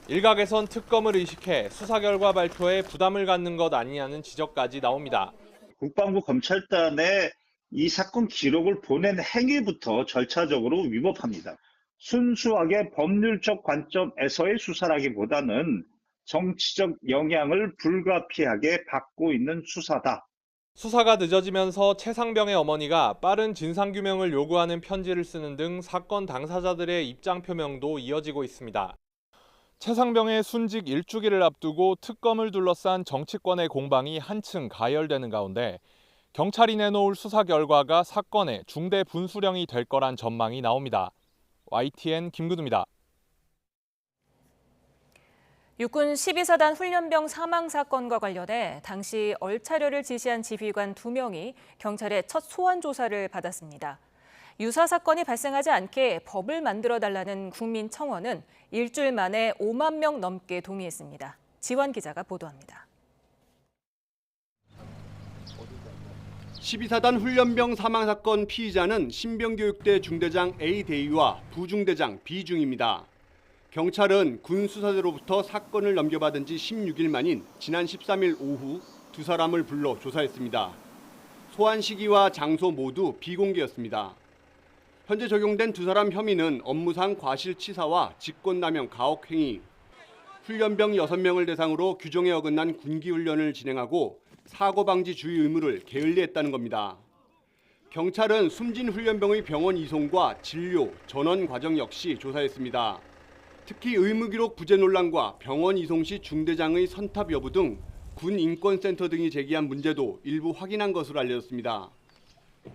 일각에선 특검을 의식해 수사 결과 발표에 부담을 갖는 것 아니냐는 지적까지 나옵니다. 국방부 검찰단에 이 사건 기록을 보낸 행위부터 절차적으로 위법합니다. 순수하게 법률적 관점에서의 수사라기보다는 정치적 영향을 불가피하게 받고 있는 수사다. 수사가 늦어지면서 최상병의 어머니가 빠른 진상규명을 요구하는 편지를 쓰는 등 사건 당사자들의 입장 표명도 이어지고 있습니다. 최상병의 순직 1주기를 앞두고 특검을 둘러싼 정치권의 공방이 한층 가열되는 가운데 경찰이 내놓을 수사 결과가 사건의 중대 분수령이 될 거란 전망이 나옵니다. YTN 김근우입니다. 육군 12사단 훈련병 사망 사건과 관련해 당시 얼차려를 지시한 지휘관 2명이 경찰의 첫 소환 조사를 받았습니다. 유사 사건이 발생하지 않게 법을 만들어달라는 국민 청원은 일주일 만에 5만 명 넘게 동의했습니다. 지원 기자가 보도합니다. 12사단 훈련병 사망 사건 피의자는 신병교육대 중대장 A 대위와 부중대장 B 중입니다. 경찰은 군 수사대로부터 사건을 넘겨받은 지 16일 만인 지난 13일 오후 두 사람을 불러 조사했습니다. 소환 시기와 장소 모두 비공개였습니다. 현재 적용된 두 사람 혐의는 업무상 과실치사와 직권남용 가혹행위, 훈련병 6명을 대상으로 규정에 어긋난 군기훈련을 진행하고 사고방지 주의 의무를 게을리했다는 겁니다. 경찰은 숨진 훈련병의 병원 이송과 진료, 전원 과정 역시 조사했습니다. 특히 의무기록 부재 논란과 병원 이송 시 중대장의 선탑 여부 등 군인권센터 등이 제기한 문제도 일부 확인한 것으로 알려졌습니다.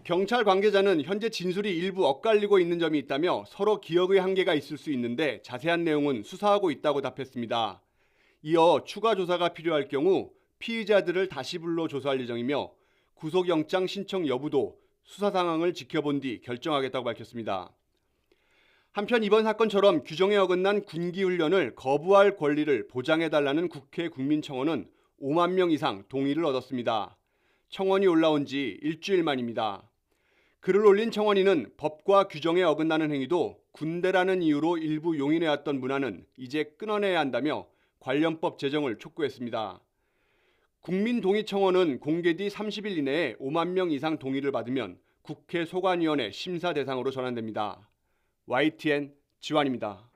경찰 관계자는 현재 진술이 일부 엇갈리고 있는 점이 있다며 서로 기억의 한계가 있을 수 있는데 자세한 내용은 수사하고 있다고 답했습니다. 이어 추가 조사가 필요할 경우 피의자들을 다시 불러 조사할 예정이며 구속영장 신청 여부도 수사 상황을 지켜본 뒤 결정하겠다고 밝혔습니다. 한편 이번 사건처럼 규정에 어긋난 군기훈련을 거부할 권리를 보장해달라는 국회 국민청원은 5만 명 이상 동의를 얻었습니다. 청원이 올라온 지 일주일 만입니다. 글을 올린 청원인은 법과 규정에 어긋나는 행위도 군대라는 이유로 일부 용인해왔던 문화는 이제 끊어내야 한다며 관련법 제정을 촉구했습니다. 국민동의청원은 공개 뒤 30일 이내에 5만 명 이상 동의를 받으면 국회 소관위원회 심사 대상으로 전환됩니다. YTN 지환입니다.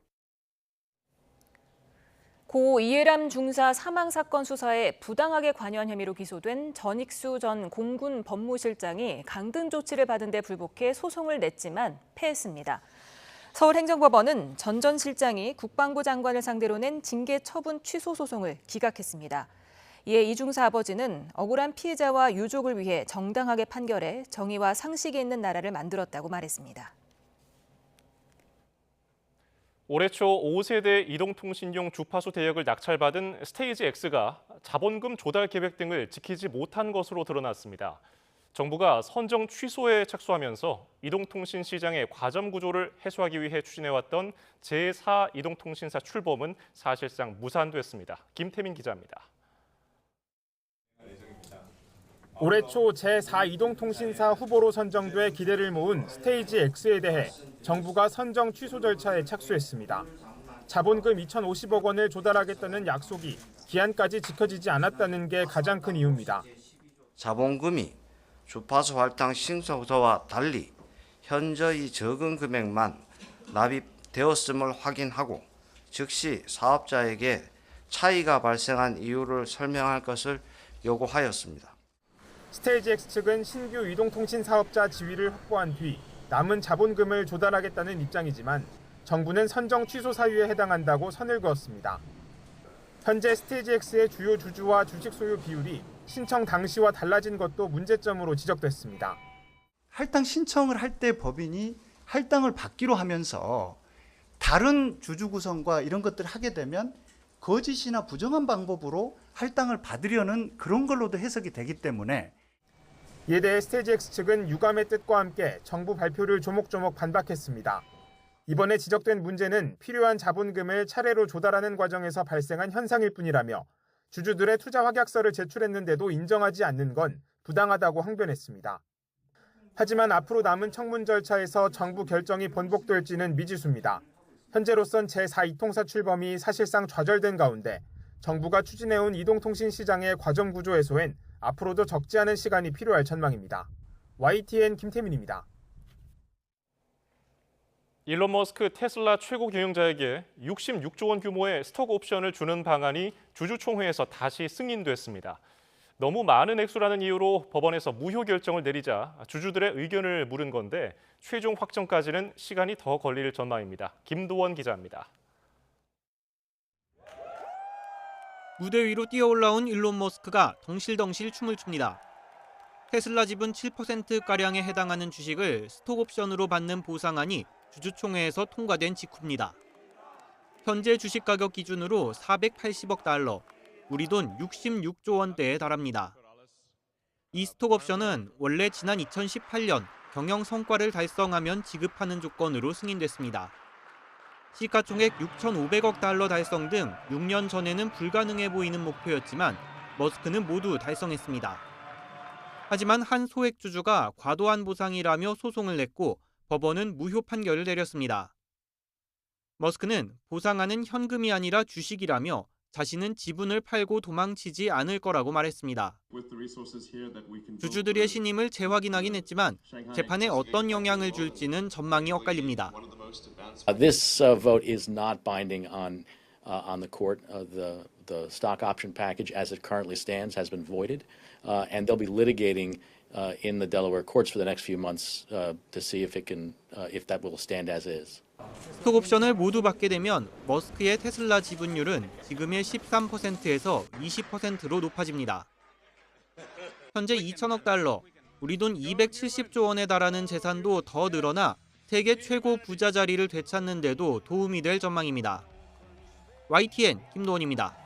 고 이해람 중사 사망 사건 수사에 부당하게 관여한 혐의로 기소된 전익수 전 공군 법무실장이 강등 조치를 받은 데 불복해 소송을 냈지만 패했습니다. 서울행정법원은 전 전 실장이 국방부 장관을 상대로 낸 징계 처분 취소 소송을 기각했습니다. 이에 이중사 아버지는 억울한 피해자와 유족을 위해 정당하게 판결해 정의와 상식이 있는 나라를 만들었다고 말했습니다. 올해 초 5세대 이동통신용 주파수 대역을 낙찰받은 스테이지 X가 자본금 조달 계획 등을 지키지 못한 것으로 드러났습니다. 정부가 선정 취소에 착수하면서 이동통신 시장의 과점 구조를 해소하기 위해 추진해왔던 제4 이동통신사 출범은 사실상 무산됐습니다. 김태민 기자입니다. 올해 초 제4 이동통신사 후보로 선정돼 기대를 모은 스테이지 X에 대해 정부가 선정 취소 절차에 착수했습니다. 자본금 2,050억 원을 조달하겠다는 약속이 기한까지 지켜지지 않았다는 게 가장 큰 이유입니다. 자본금이 주파수 할당 신청서와 달리 현저히 적은 금액만 납입되었음을 확인하고 즉시 사업자에게 차이가 발생한 이유를 설명할 것을 요구하였습니다. 스테이지 X 측은 신규 이동통신 사업자 지위를 확보한 뒤 남은 자본금을 조달하겠다는 입장이지만 정부는 선정 취소 사유에 해당한다고 선을 그었습니다. 현재 스테이지 X의 주요 주주와 주식 소유 비율이 신청 당시와 달라진 것도 문제점으로 지적됐습니다. 할당 신청을 할 때 법인이 할당을 받기로 하면서 다른 주주 구성과 이런 것들을 하게 되면 거짓이나 부정한 방법으로 할당을 받으려는 그런 걸로도 해석이 되기 때문에 이에 대해 스테이지 X 측은 유감의 뜻과 함께 정부 발표를 조목조목 반박했습니다. 이번에 지적된 문제는 필요한 자본금을 차례로 조달하는 과정에서 발생한 현상일 뿐이라며 주주들의 투자 확약서를 제출했는데도 인정하지 않는 건 부당하다고 항변했습니다. 하지만 앞으로 남은 청문 절차에서 정부 결정이 번복될지는 미지수입니다. 현재로선 제4 이통사 출범이 사실상 좌절된 가운데 정부가 추진해온 이동통신 시장의 과점 구조 해소엔 앞으로도 적지 않은 시간이 필요할 전망입니다. YTN 김태민입니다. 일론 머스크 테슬라 최고 경영자에게 66조 원 규모의 스톡 옵션을 주는 방안이 주주총회에서 다시 승인됐습니다. 너무 많은 액수라는 이유로 법원에서 무효 결정을 내리자 주주들의 의견을 물은 건데 최종 확정까지는 시간이 더 걸릴 전망입니다. 김도원 기자입니다. 무대 위로 뛰어올라온 일론 머스크가 덩실덩실 춤을 춥니다. 테슬라 지분 7%가량에 해당하는 주식을 스톡옵션으로 받는 보상안이 주주총회에서 통과된 직후입니다. 현재 주식 가격 기준으로 480억 달러, 우리 돈 66조 원대에 달합니다. 이 스톡옵션은 원래 지난 2018년 경영 성과를 달성하면 지급하는 조건으로 승인됐습니다. 시가총액 6,500억 달러 달성 등 6년 전에는 불가능해 보이는 목표였지만 머스크는 모두 달성했습니다. 하지만 한 소액 주주가 과도한 보상이라며 소송을 냈고 법원은 무효 판결을 내렸습니다. 머스크는 보상안은 현금이 아니라 주식이라며 자신은 지분을 팔고 도망치지 않을 거라고 말했습니다. 주주들의 신임을 재확인하긴 했지만 재판에 어떤 영향을 줄지는 전망이 엇갈립니다. This vote is not binding on the court. The stock option package as it currently stands has been voided, and they'll be litigating in the Delaware courts for the next few months to see if that will stand as is. 스톡옵션을 모두 받게 되면 머스크의 테슬라 지분율은 지금의 13%에서 20%로 높아집니다. 현재 2천억 달러, 우리 돈 270조 원에 달하는 재산도 더 늘어나 세계 최고 부자 자리를 되찾는 데도 도움이 될 전망입니다. YTN 김도원입니다.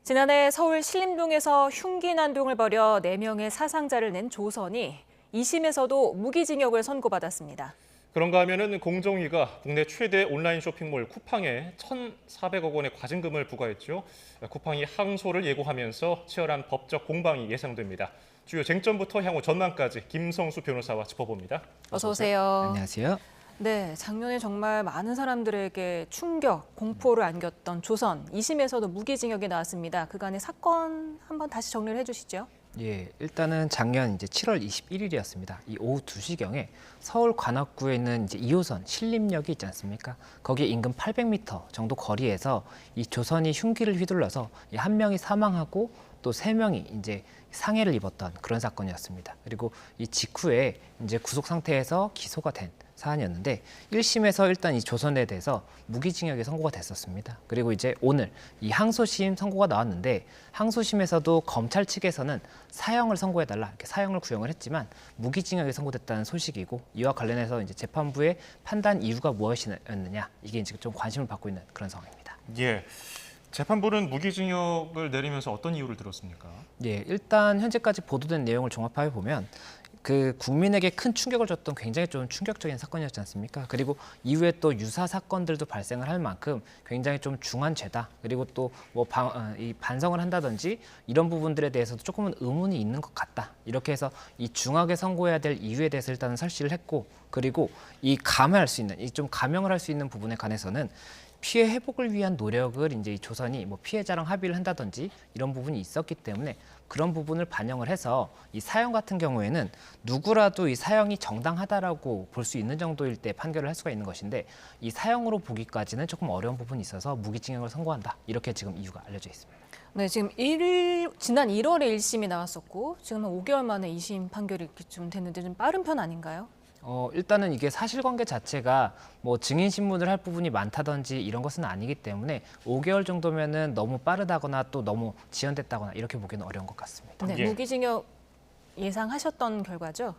지난해 서울 신림동에서 흉기 난동을 벌여 4명의 사상자를 낸 조선이 2심에서도 무기징역을 선고받았습니다. 그런가 하면은 공정위가 국내 최대 온라인 쇼핑몰 쿠팡에 1,400억 원의 과징금을 부과했죠. 쿠팡이 항소를 예고하면서 치열한 법적 공방이 예상됩니다. 주요 쟁점부터 향후 전망까지 김성수 변호사와 짚어봅니다. 어서 오세요. 안녕하세요. 네, 작년에 정말 많은 사람들에게 충격, 공포를 안겼던 조선. 2심에서도 무기징역이 나왔습니다. 그간의 사건 한번 다시 정리를 해주시죠. 예, 일단은 작년 이제 7월 21일이었습니다. 이 오후 2시경에 서울 관악구에 있는 이제 2호선 신림역이 있지 않습니까? 거기 인근 800m 정도 거리에서 이 조선이 흉기를 휘둘러서 이 한 명이 사망하고 또 3명이 이제 상해를 입었던 그런 사건이었습니다. 그리고 이 직후에 이제 구속 상태에서 기소가 된 사안이었는데 1심에서 일단 이 조선에 대해서 무기징역이 선고가 됐었습니다. 그리고 이제 오늘 이 항소심 선고가 나왔는데 항소심에서도 검찰 측에서는 사형을 선고해달라 이렇게 사형을 구형을 했지만 무기징역이 선고됐다는 소식이고 이와 관련해서 이제 재판부의 판단 이유가 무엇이었느냐 이게 이제 좀 관심을 받고 있는 그런 상황입니다. 예. 재판부는 무기징역을 내리면서 어떤 이유를 들었습니까? 예, 일단 현재까지 보도된 내용을 종합해 보면 그 국민에게 큰 충격을 줬던 굉장히 좀 충격적인 사건이었지 않습니까? 그리고 이후에 또 유사 사건들도 발생을 할 만큼 굉장히 좀 중한 죄다. 그리고 또 뭐 이 반성을 한다든지 이런 부분들에 대해서도 조금은 의문이 있는 것 같다. 이렇게 해서 이 중하게 선고해야 될 이유에 대해서 일단은 설치를 했고, 그리고 이 감해할 수 있는, 이 좀 감형을 할 수 있는 부분에 관해서는 피해 회복을 위한 노력을 이제 이 조선이 뭐 피해자랑 합의를 한다든지 이런 부분이 있었기 때문에 그런 부분을 반영을 해서 이 사형 같은 경우에는 누구라도 이 사형이 정당하다라고 볼 수 있는 정도일 때 판결을 할 수가 있는 것인데 이 사형으로 보기까지는 조금 어려운 부분이 있어서 무기징역을 선고한다. 이렇게 지금 이유가 알려져 있습니다. 네, 지금 지난 1월에 1심이 나왔었고 지금 한 5개월 만에 2심 판결이 이렇게 좀 됐는데 좀 빠른 편 아닌가요? 일단은 이게 사실관계 자체가 뭐 증인신문을 할 부분이 많다든지 이런 것은 아니기 때문에 5개월 정도면은 너무 빠르다거나 또 너무 지연됐다거나 이렇게 보기는 어려운 것 같습니다. 네, 무기징역 예상하셨던 결과죠?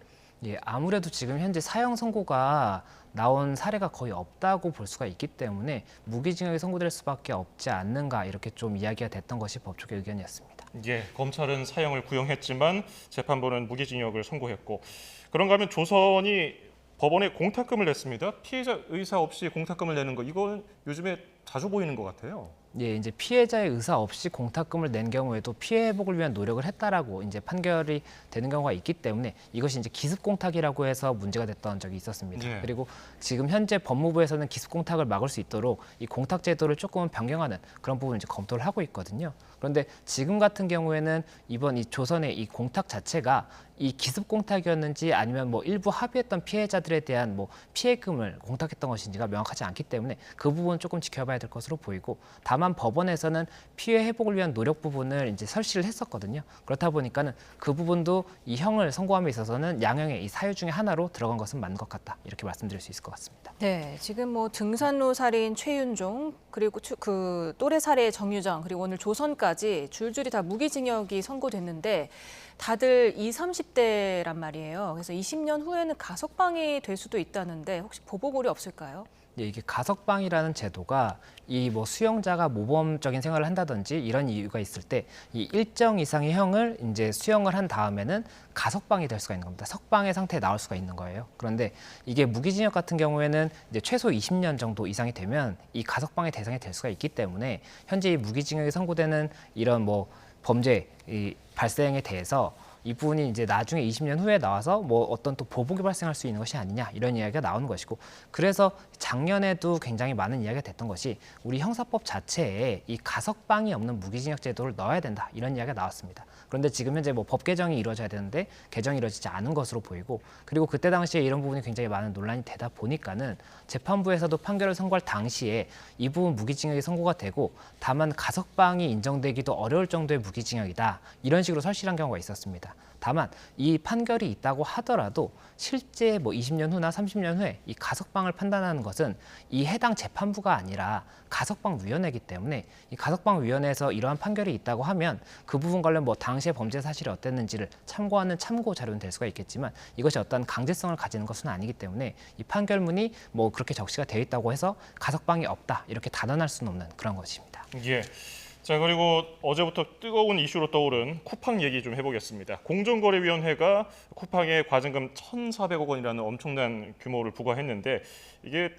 예, 아무래도 지금 현재 사형 선고가 나온 사례가 거의 없다고 볼 수가 있기 때문에 무기징역이 선고될 수밖에 없지 않는가 이렇게 좀 이야기가 됐던 것이 법조계 의견이었습니다. 예, 검찰은 사형을 구형했지만 재판부는 무기징역을 선고했고 그런가 하면 조선이 법원에 공탁금을 냈습니다. 피해자 의사 없이 공탁금을 내는 거 이건 요즘에 자주 보이는 것 같아요. 예, 이제 피해자의 의사 없이 공탁금을 낸 경우에도 피해 회복을 위한 노력을 했다라고 이제 판결이 되는 경우가 있기 때문에 이것이 이제 기습공탁이라고 해서 문제가 됐던 적이 있었습니다. 예. 그리고 지금 현재 법무부에서는 기습공탁을 막을 수 있도록 이 공탁 제도를 조금은 변경하는 그런 부분을 이제 검토를 하고 있거든요. 그런데 지금 같은 경우에는 이번 이 조선의 이 공탁 자체가 이 기습공탁이었는지 아니면 뭐 일부 합의했던 피해자들에 대한 뭐 피해금을 공탁했던 것인지가 명확하지 않기 때문에 그 부분은 조금 지켜봐야 될 것으로 보이고 다만 법원에서는 피해 회복을 위한 노력 부분을 이제 설치를 했었거든요. 그렇다 보니까는 그 부분도 이 형을 선고함에 있어서는 양형의 이 사유 중에 하나로 들어간 것은 맞는 것 같다. 이렇게 말씀드릴 수 있을 것 같습니다. 네, 지금 뭐 등산로 살인 최윤종 그리고 그 또래 살해 정유정 그리고 오늘 조선까지 줄줄이 다 무기징역이 선고됐는데 다들 20, 30대란 말이에요. 그래서 20년 후에는 가석방이 될 수도 있다는데 혹시 보복울이 없을까요? 예, 이게 가석방이라는 제도가 이 뭐 수용자가 모범적인 생활을 한다든지 이런 이유가 있을 때 이 일정 이상의 형을 이제 수용을 한 다음에는 가석방이 될 수가 있는 겁니다. 석방의 상태에 나올 수가 있는 거예요. 그런데 이게 무기징역 같은 경우에는 이제 최소 20년 정도 이상이 되면 이 가석방의 대상이 될 수가 있기 때문에 현재 이 무기징역이 선고되는 이런 뭐 범죄 이 발생에 대해서 이 부분이 이제 나중에 20년 후에 나와서 뭐 어떤 또 보복이 발생할 수 있는 것이 아니냐 이런 이야기가 나오는 것이고 그래서 작년에도 굉장히 많은 이야기가 됐던 것이 우리 형사법 자체에 이 가석방이 없는 무기징역 제도를 넣어야 된다 이런 이야기가 나왔습니다. 그런데 지금 현재 뭐 법 개정이 이루어져야 되는데 개정이 이루어지지 않은 것으로 보이고 그리고 그때 당시에 이런 부분이 굉장히 많은 논란이 되다 보니까는 재판부에서도 판결을 선고할 당시에 이 부분 무기징역이 선고가 되고 다만 가석방이 인정되기도 어려울 정도의 무기징역이다 이런 식으로 설치한 경우가 있었습니다. 다만 이 판결이 있다고 하더라도 실제 뭐 20년 후나 30년 후에 이 가석방을 판단하는 것은 이 해당 재판부가 아니라 가석방위원회이기 때문에 이 가석방위원회에서 이러한 판결이 있다고 하면 그 부분 관련 뭐 당시의 범죄 사실이 어땠는지를 참고하는 참고 자료는 될 수가 있겠지만 이것이 어떤 강제성을 가지는 것은 아니기 때문에 이 판결문이 뭐 그렇게 적시가 되어 있다고 해서 가석방이 없다 이렇게 단언할 수는 없는 그런 것입니다. 예. 자 그리고 어제부터 뜨거운 이슈로 떠오른 쿠팡 얘기 좀 해보겠습니다. 공정거래위원회가 쿠팡에 과징금 1,400억 원이라는 엄청난 규모를 부과했는데 이게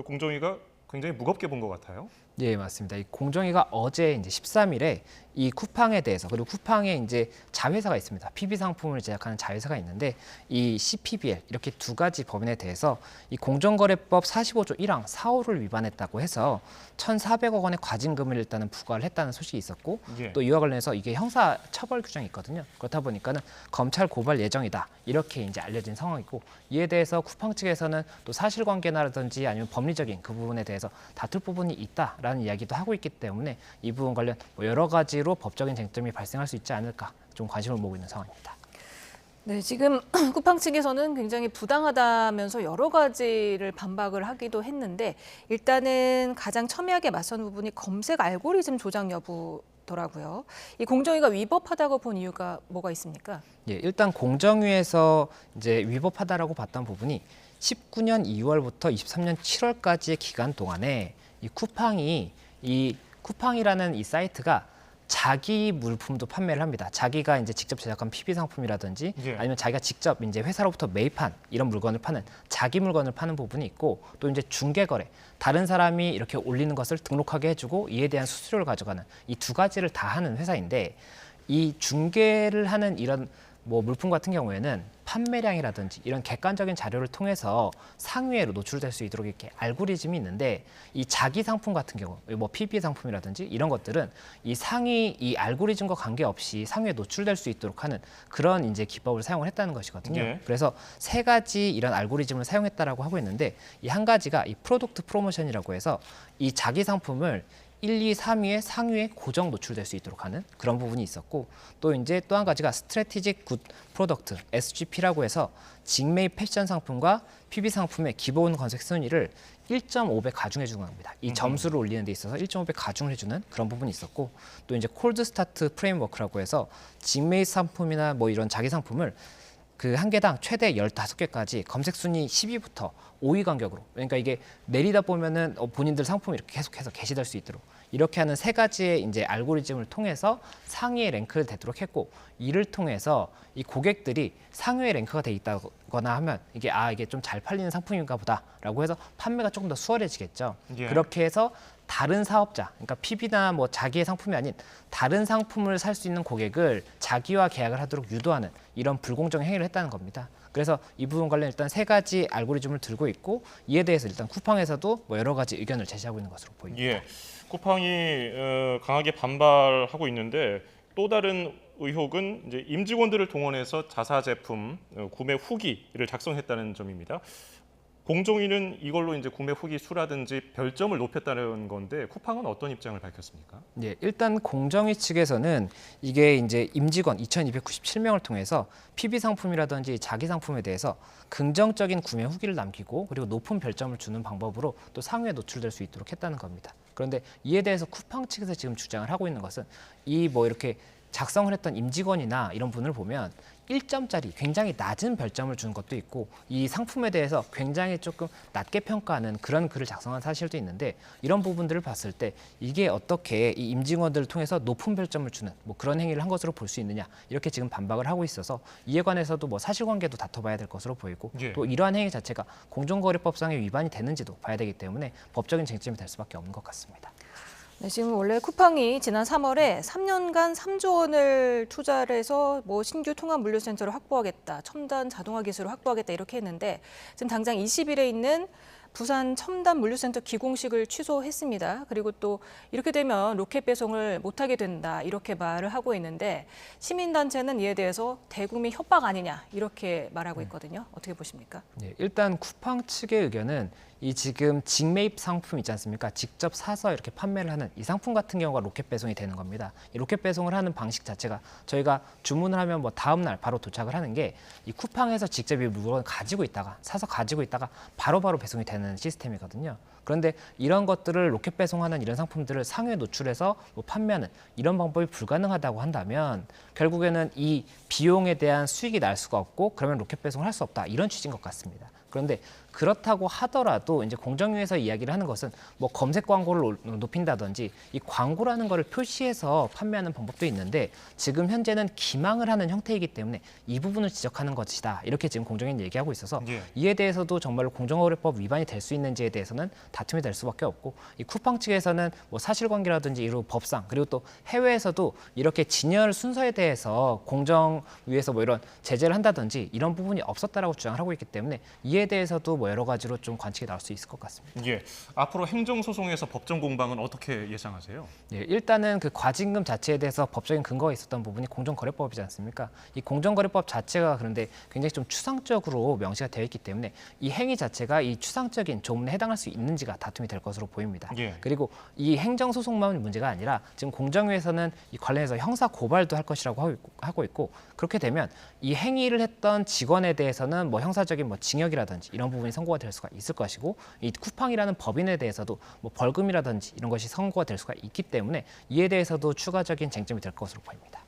공정위가 굉장히 무겁게 본 것 같아요. 예, 맞습니다. 이 공정위가 어제 이제 13일에 이 쿠팡에 대해서, 그리고 쿠팡에 이제 자회사가 있습니다. PB 상품을 제작하는 자회사가 있는데 이 CPBL 이렇게 두 가지 법인에 대해서 이 공정거래법 45조 1항 4호를 위반했다고 해서 1,400억 원의 과징금을 일단은 부과를 했다는 소식이 있었고 예. 또 이와 관련해서 이게 형사 처벌 규정이 있거든요. 그렇다 보니까는 검찰 고발 예정이다. 이렇게 이제 알려진 상황이고 이에 대해서 쿠팡 측에서는 또 사실관계라든지 아니면 법리적인 그 부분에 대해서 다툴 부분이 있다라는 이야기도 하고 있기 때문에 이 부분 관련 뭐 여러 가지로 법적인 쟁점이 발생할 수 있지 않을까 좀 관심을 모으고 있는 상황입니다. 네, 지금 쿠팡 측에서는 굉장히 부당하다면서 여러 가지를 반박을 하기도 했는데 일단은 가장 첨예하게 맞선 부분이 검색 알고리즘 조작 여부더라고요. 이 공정위가 위법하다고 본 이유가 뭐가 있습니까? 예, 일단 공정위에서 이제 위법하다라고 봤던 부분이 19년 2월부터 23년 7월까지의 기간 동안에 이 쿠팡이라는 이 사이트가 자기 물품도 판매를 합니다. 자기가 이제 직접 제작한 PB 상품이라든지 예. 아니면 자기가 직접 이제 회사로부터 매입한 이런 물건을 파는 자기 물건을 파는 부분이 있고 또 이제 중개 거래, 다른 사람이 이렇게 올리는 것을 등록하게 해주고 이에 대한 수수료를 가져가는 이 두 가지를 다 하는 회사인데 이 중개를 하는 이런 뭐 물품 같은 경우에는 판매량이라든지 이런 객관적인 자료를 통해서 상위로 노출될 수 있도록 이렇게 알고리즘이 있는데 이 자기 상품 같은 경우 뭐 PB 상품이라든지 이런 것들은 이 상위 이 알고리즘과 관계없이 상위에 노출될 수 있도록 하는 그런 이제 기법을 사용을 했다는 것이거든요. 예. 그래서 세 가지 이런 알고리즘을 사용했다라고 하고 있는데 이 한 가지가 이 프로덕트 프로모션이라고 해서 이 자기 상품을 1, 2, 3위에 상위에 고정 노출될 수 있도록 하는 그런 부분이 있었고 또 이제 또 한 가지가 스트래티직 굿 프로덕트 SGP라고 해서 직매입 패션 상품과 PB 상품의 기본 검색 순위를 1.5배 가중해 주는 겁니다. 이 점수를 올리는 데 있어서 1.5배 가중을 해주는 그런 부분이 있었고 또 이제 콜드 스타트 프레임워크라고 해서 직매입 상품이나 뭐 이런 자기 상품을 그 한 개당 최대 15개까지 검색 순위 10위부터 5위 간격으로 그러니까 이게 내리다 보면은 본인들 상품이 이렇게 계속해서 게시될 수 있도록 이렇게 하는 세 가지의 이제 알고리즘을 통해서 상위에 랭크를 되도록 했고 이를 통해서 이 고객들이 상위에 랭크가 돼 있다거나 하면 이게 이게 좀 잘 팔리는 상품인가 보다라고 해서 판매가 조금 더 수월해지겠죠. 예. 그렇게 해서 다른 사업자, 그러니까 PB나 뭐 자기의 상품이 아닌 다른 상품을 살 수 있는 고객을 자기와 계약을 하도록 유도하는 이런 불공정 행위를 했다는 겁니다. 그래서 이 부분 관련 일단 세 가지 알고리즘을 들고 있고 이에 대해서 일단 쿠팡에서도 뭐 여러 가지 의견을 제시하고 있는 것으로 보입니다. 예. 쿠팡이 강하게 반발하고 있는데 또 다른 의혹은 이제 임직원들을 동원해서 자사 제품 구매 후기를 작성했다는 점입니다. 공정위는 이걸로 이제 구매 후기 수라든지 별점을 높였다는 건데 쿠팡은 어떤 입장을 밝혔습니까? 예, 일단 공정위 측에서는 이게 이제 임직원 2,297명을 통해서 PB 상품이라든지 자기 상품에 대해서 긍정적인 구매 후기를 남기고 그리고 높은 별점을 주는 방법으로 또 상위에 노출될 수 있도록 했다는 겁니다. 그런데 이에 대해서 쿠팡 측에서 지금 주장을 하고 있는 것은 이 뭐 이렇게 작성을 했던 임직원이나 이런 분을 보면 1점짜리 굉장히 낮은 별점을 준 것도 있고 이 상품에 대해서 굉장히 조금 낮게 평가하는 그런 글을 작성한 사실도 있는데 이런 부분들을 봤을 때 이게 어떻게 이 임직원들을 통해서 높은 별점을 주는 뭐 그런 행위를 한 것으로 볼 수 있느냐 이렇게 지금 반박을 하고 있어서 이에 관해서도 뭐 사실관계도 다퉈봐야 될 것으로 보이고 예. 또 이러한 행위 자체가 공정거래법상의 위반이 되는지도 봐야 되기 때문에 법적인 쟁점이 될 수밖에 없는 것 같습니다. 네, 지금 원래 쿠팡이 지난 3월에 3년간 3조 원을 투자를 해서 뭐 신규 통합 물류센터를 확보하겠다, 첨단 자동화 기술을 확보하겠다 이렇게 했는데 지금 당장 20일에 있는 부산 첨단 물류센터 기공식을 취소했습니다. 그리고 또 이렇게 되면 로켓 배송을 못하게 된다 이렇게 말을 하고 있는데 시민단체는 이에 대해서 대국민 협박 아니냐 이렇게 말하고 있거든요. 어떻게 보십니까? 네, 일단 쿠팡 측의 의견은 이 지금 직매입 상품 있지 않습니까? 직접 사서 이렇게 판매를 하는 이 상품 같은 경우가 로켓 배송이 되는 겁니다. 이 로켓 배송을 하는 방식 자체가 저희가 주문을 하면 뭐 다음 날 바로 도착을 하는 게 이 쿠팡에서 직접 이 물건을 가지고 있다가 사서 가지고 있다가 바로바로 배송이 되는 시스템이거든요. 그런데 이런 것들을 로켓 배송하는 이런 상품들을 상위에 노출해서 뭐 판매하는 이런 방법이 불가능하다고 한다면 결국에는 이 비용에 대한 수익이 날 수가 없고 그러면 로켓 배송을 할 수 없다 이런 취지인 것 같습니다. 그런데 그렇다고 하더라도 이제 공정위에서 이야기를 하는 것은 뭐 검색 광고를 높인다든지 이 광고라는 거를 표시해서 판매하는 방법도 있는데 지금 현재는 기망을 하는 형태이기 때문에 이 부분을 지적하는 것이다. 이렇게 지금 공정위는 얘기하고 있어서 예. 이에 대해서도 정말로 공정거래법 위반이 될 수 있는지에 대해서는 다툼이 될 수밖에 없고 이 쿠팡 측에서는 뭐 사실관계라든지 이런 법상 그리고 또 해외에서도 이렇게 진열 순서에 대해서 공정위에서 뭐 이런 제재를 한다든지 이런 부분이 없었다라고 주장하고 있기 때문에 이에 대해서도 뭐 여러 가지로 좀 관측이 나올 수 있을 것 같습니다. 예, 앞으로 행정소송에서 법정 공방은 어떻게 예상하세요? 예, 일단은 그 과징금 자체에 대해서 법적인 근거가 있었던 부분이 공정거래법이지 않습니까? 이 공정거래법 자체가 그런데 굉장히 좀 추상적으로 명시가 되어 있기 때문에 이 행위 자체가 이 추상적인 조문에 해당할 수 있는지가 다툼이 될 것으로 보입니다. 예. 그리고 이 행정소송만 문제가 아니라 지금 공정위에서는 이 관련해서 형사 고발도 할 것이라고 하고 있고 그렇게 되면 이 행위를 했던 직원에 대해서는 뭐 형사적인 뭐 징역이라든지 이런 부분이 선고가 될 수가 있을 것이고 이 쿠팡이라는 법인에 대해서도 뭐 벌금이라든지 이런 것이 선고가 될 수가 있기 때문에 이에 대해서도 추가적인 쟁점이 될 것으로 보입니다.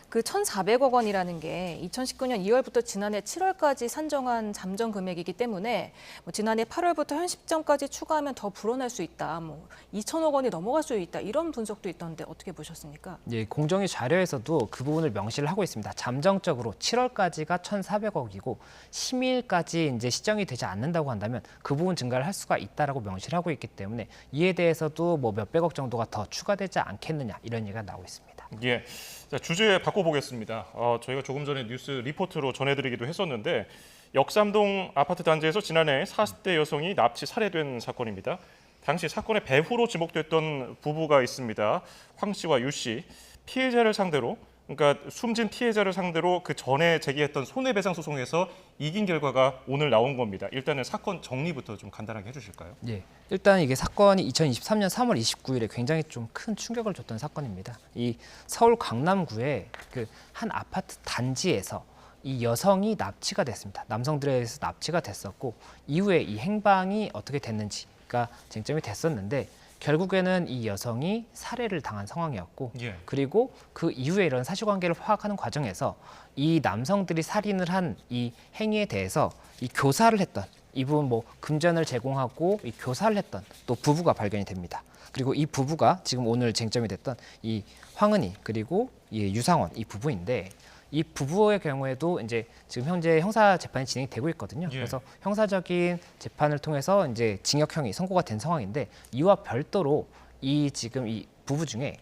그 1,400억 원이라는 게 2019년 2월부터 지난해 7월까지 산정한 잠정 금액이기 때문에 뭐 지난해 8월부터 현 시점까지 추가하면 더 불어날 수 있다. 뭐 2천억 원이 넘어갈 수 있다. 이런 분석도 있던데 어떻게 보셨습니까? 예, 공정위 자료에서도 그 부분을 명시를 하고 있습니다. 잠정적으로 7월까지가 1,400억이고 심의일까지 이제 시정이 되지 않는다고 한다면 그 부분 증가를 할 수가 있다라고 명시를 하고 있기 때문에 이에 대해서도 뭐 몇백억 정도가 더 추가되지 않겠느냐 이런 얘기가 나오고 있습니다. 예, 자, 주제 바꿔보겠습니다. 저희가 조금 전에 뉴스 리포트로 전해드리기도 했었는데 역삼동 아파트 단지에서 지난해 40대 여성이 납치 살해된 사건입니다. 당시 사건의 배후로 지목됐던 부부가 있습니다. 황 씨와 유 씨. 피해자를 상대로, 그러니까 숨진 피해자를 상대로 그 전에 제기했던 손해배상 소송에서 이긴 결과가 오늘 나온 겁니다. 일단은 사건 정리부터 좀 간단하게 해주실까요? 예, 일단 이게 사건이 2023년 3월 29일에 굉장히 좀 큰 충격을 줬던 사건입니다. 이 서울 강남구의 그 한 아파트 단지에서 이 여성이 납치가 됐습니다. 남성들에 의해서 납치가 됐었고 이후에 이 행방이 어떻게 됐는지가 쟁점이 됐었는데 결국에는 이 여성이 살해를 당한 상황이었고 예. 그리고 그 이후에 이런 사실관계를 파악하는 과정에서 이 남성들이 살인을 한 이 행위에 대해서 이 교사를 했던 이 부분 뭐 금전을 제공하고 이 교사를 했던 또 부부가 발견이 됩니다. 그리고 이 부부가 지금 오늘 쟁점이 됐던 이 황은희 그리고 이 유상원 이 부부인데 이 부부의 경우에도 이제 지금 현재 형사 재판이 진행이 되고 있거든요. 예. 그래서 형사적인 재판을 통해서 이제 징역형이 선고가 된 상황인데 이와 별도로 이 지금 이 부부 중에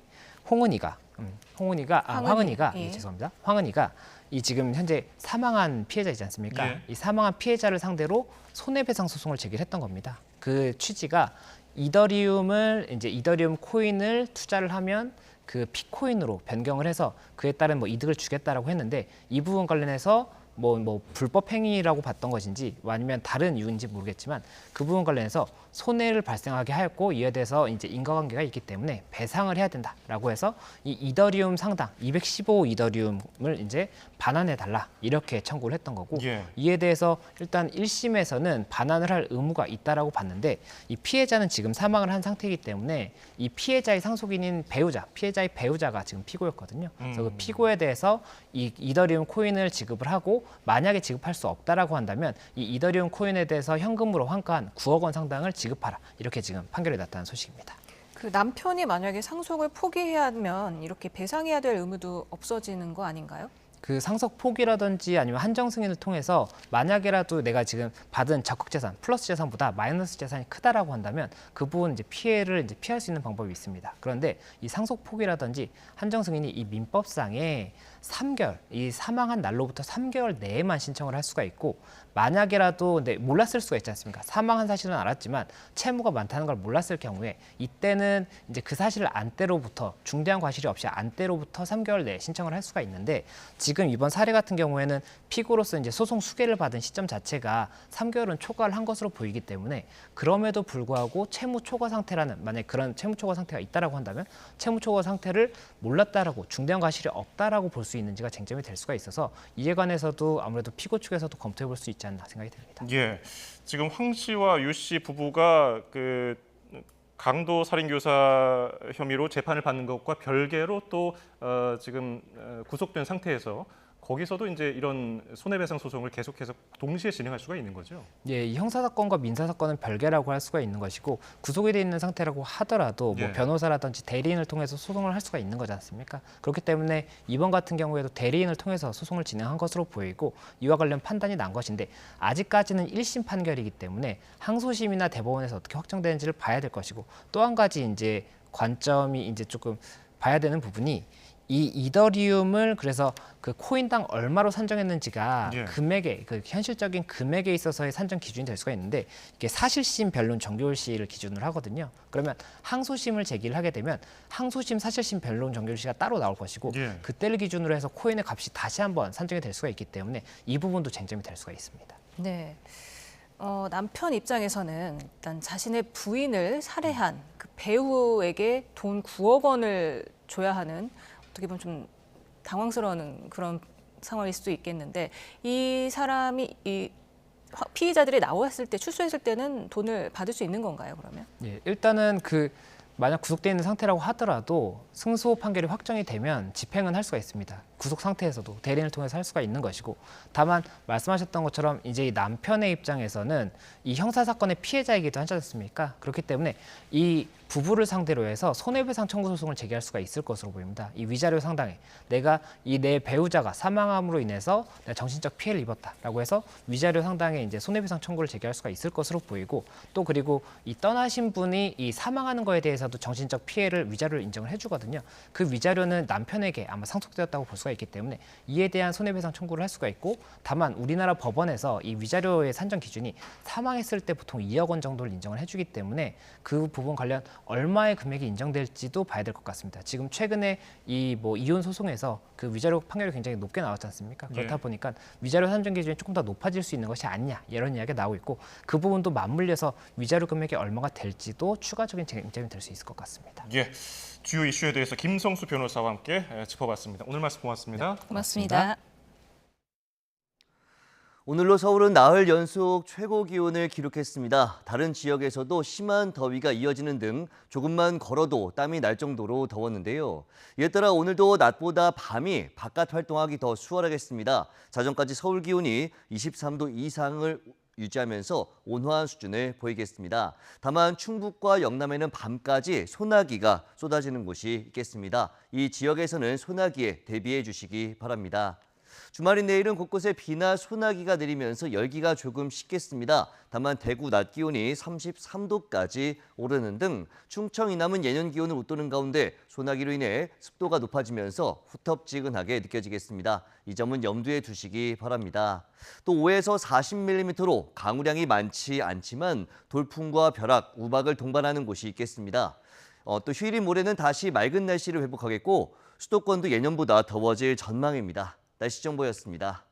황은희가 예. 죄송합니다. 황은희가 이 지금 현재 사망한 피해자이지 않습니까? 예. 이 사망한 피해자를 상대로 손해배상 소송을 제기를 했던 겁니다. 그 취지가 이더리움 코인을 투자를 하면 그 피코인으로 변경을 해서 그에 따른 뭐 이득을 주겠다라고 했는데 이 부분 관련해서 뭐 불법 행위라고 봤던 것인지 아니면 다른 이유인지 모르겠지만 그 부분 관련해서 손해를 발생하게 하였고 이에 대해서 이제 인과관계가 있기 때문에 배상을 해야 된다라고 해서 이 이더리움 상당 215 이더리움을 이제 반환해 달라 이렇게 청구를 했던 거고 예. 이에 대해서 일단 1심에서는 반환을 할 의무가 있다라고 봤는데 이 피해자는 지금 사망을 한 상태이기 때문에 이 피해자의 상속인인 피해자의 배우자가 지금 피고였거든요. 그래서 그 피고에 대해서 이 이더리움 코인을 지급을 하고 만약에 지급할 수 없다라고 한다면 이 이더리움 코인에 대해서 현금으로 환가한 9억 원 상당을 지급하라 이렇게 지금 판결이 났다는 소식입니다. 그 남편이 만약에 상속을 포기해야 하면 이렇게 배상해야 될 의무도 없어지는 거 아닌가요? 그 상속 포기라든지 아니면 한정 승인을 통해서 만약에라도 내가 지금 받은 적극 재산 플러스 재산보다 마이너스 재산이 크다라고 한다면 그 부분 이제 피해를 이제 피할 수 있는 방법이 있습니다. 그런데 이 상속 포기라든지 한정 승인이 이 민법상에 3개월, 이 사망한 날로부터 3개월 내에만 신청을 할 수가 있고 만약에라도 근데 몰랐을 수가 있지 않습니까? 사망한 사실은 알았지만 채무가 많다는 걸 몰랐을 경우에 이때는 이제 그 사실을 안 때로부터 중대한 과실이 없이 안 때로부터 3개월 내에 신청을 할 수가 있는데 지금 이번 사례 같은 경우에는 피고로서 이제 소송 수개를 받은 시점 자체가 3개월은 초과를 한 것으로 보이기 때문에 그럼에도 불구하고 채무 초과 상태라는 만약 그런 채무 초과 상태가 있다라고 한다면 채무 초과 상태를 몰랐다라고 중대한 과실이 없다라고 볼 수 있는지가 쟁점이 될 수가 있어서 이에 관해서도 아무래도 피고 측에서도 검토해 볼 수 있지 않나 생각이 듭니다. 예, 지금 황 씨와 유 씨 부부가 그 강도 살인 교사 혐의로 재판을 받는 것과 별개로 또 지금 구속된 상태에서 거기서도 이제 이런 손해배상 소송을 계속해서 동시에 진행할 수가 있는 거죠? 예, 이 형사사건과 민사사건은 별개라고 할 수가 있는 것이고 구속이 돼 있는 상태라고 하더라도 뭐 예. 변호사라든지 대리인을 통해서 소송을 할 수가 있는 거지 않습니까? 그렇기 때문에 이번 같은 경우에도 대리인을 통해서 소송을 진행한 것으로 보이고 이와 관련 판단이 난 것인데 아직까지는 1심 판결이기 때문에 항소심이나 대법원에서 어떻게 확정되는지를 봐야 될 것이고 또 한 가지 이제 관점이 이제 조금 봐야 되는 부분이 이 이더리움을 그래서 그 코인당 얼마로 산정했는지가 예. 금액에 그 현실적인 금액에 있어서의 산정 기준이 될 수가 있는데 이게 사실심, 변론, 정결시를 기준으로 하거든요. 그러면 항소심을 제기를 하게 되면 항소심, 사실심, 변론, 정결시가 따로 나올 것이고 예. 그때를 기준으로 해서 코인의 값이 다시 한번 산정이 될 수가 있기 때문에 이 부분도 쟁점이 될 수가 있습니다. 네. 남편 입장에서는 일단 자신의 부인을 살해한 그 배우에게 돈 9억 원을 줘야 하는 어떻게 보면 좀 당황스러운 그런 상황일 수도 있겠는데 이 사람이 이 피의자들이 나왔을 때 출소했을 때는 돈을 받을 수 있는 건가요, 그러면? 예, 일단은 그 만약 구속돼 있는 상태라고 하더라도 승소 판결이 확정이 되면 집행은 할 수가 있습니다. 구속 상태에서도 대리인을 통해서 할 수가 있는 것이고 다만 말씀하셨던 것처럼 이제 이 남편의 입장에서는 이 형사 사건의 피해자이기도 하지 않습니까? 그렇기 때문에 이 부부를 상대로 해서 손해배상 청구 소송을 제기할 수가 있을 것으로 보입니다. 이 위자료 상당에 내가 이 내 배우자가 사망함으로 인해서 내가 정신적 피해를 입었다라고 해서 위자료 상당의 이제 손해배상 청구를 제기할 수가 있을 것으로 보이고 또 그리고 이 떠나신 분이 이 사망하는 거에 대해서도 정신적 피해를 위자료를 인정을 해주거든요. 그 위자료는 남편에게 아마 상속되었다고 볼 수가 있기 때문에 이에 대한 손해배상 청구를 할 수가 있고 다만 우리나라 법원에서 이 위자료의 산정 기준이 사망했을 때 보통 2억 원 정도를 인정을 해주기 때문에 그 부분 관련 얼마의 금액이 인정될지도 봐야 될 것 같습니다. 지금 최근에 이 뭐 이혼 소송에서 그 위자료 판결이 굉장히 높게 나왔지 않습니까? 그렇다 예. 보니까 위자료 산정 기준이 조금 더 높아질 수 있는 것이 아니냐 이런 이야기가 나오고 있고 그 부분도 맞물려서 위자료 금액이 얼마가 될지도 추가적인 쟁점이 될 수 있을 것 같습니다. 예, 주요 이슈에 대해서 김성수 변호사와 함께 짚어봤습니다. 오늘 말씀 고맙습니다. 네, 고맙습니다. 오늘로 서울은 나흘 연속 최고 기온을 기록했습니다. 다른 지역에서도 심한 더위가 이어지는 등 조금만 걸어도 땀이 날 정도로 더웠는데요. 이에 따라 오늘도 낮보다 밤이 바깥 활동하기 더 수월하겠습니다. 자정까지 서울 기온이 23도 이상을 유지하면서 온화한 수준을 보이겠습니다. 다만 충북과 영남에는 밤까지 소나기가 쏟아지는 곳이 있겠습니다. 이 지역에서는 소나기에 대비해 주시기 바랍니다. 주말인 내일은 곳곳에 비나 소나기가 내리면서 열기가 조금 식겠습니다. 다만 대구 낮 기온이 33도까지 오르는 등 충청 이남은 예년 기온을 웃도는 가운데 소나기로 인해 습도가 높아지면서 후텁지근하게 느껴지겠습니다. 이 점은 염두에 두시기 바랍니다. 또 5에서 40mm로 강우량이 많지 않지만 돌풍과 벼락, 우박을 동반하는 곳이 있겠습니다. 또 휴일인 모레는 다시 맑은 날씨를 회복하겠고 수도권도 예년보다 더워질 전망입니다. 날씨 정보였습니다.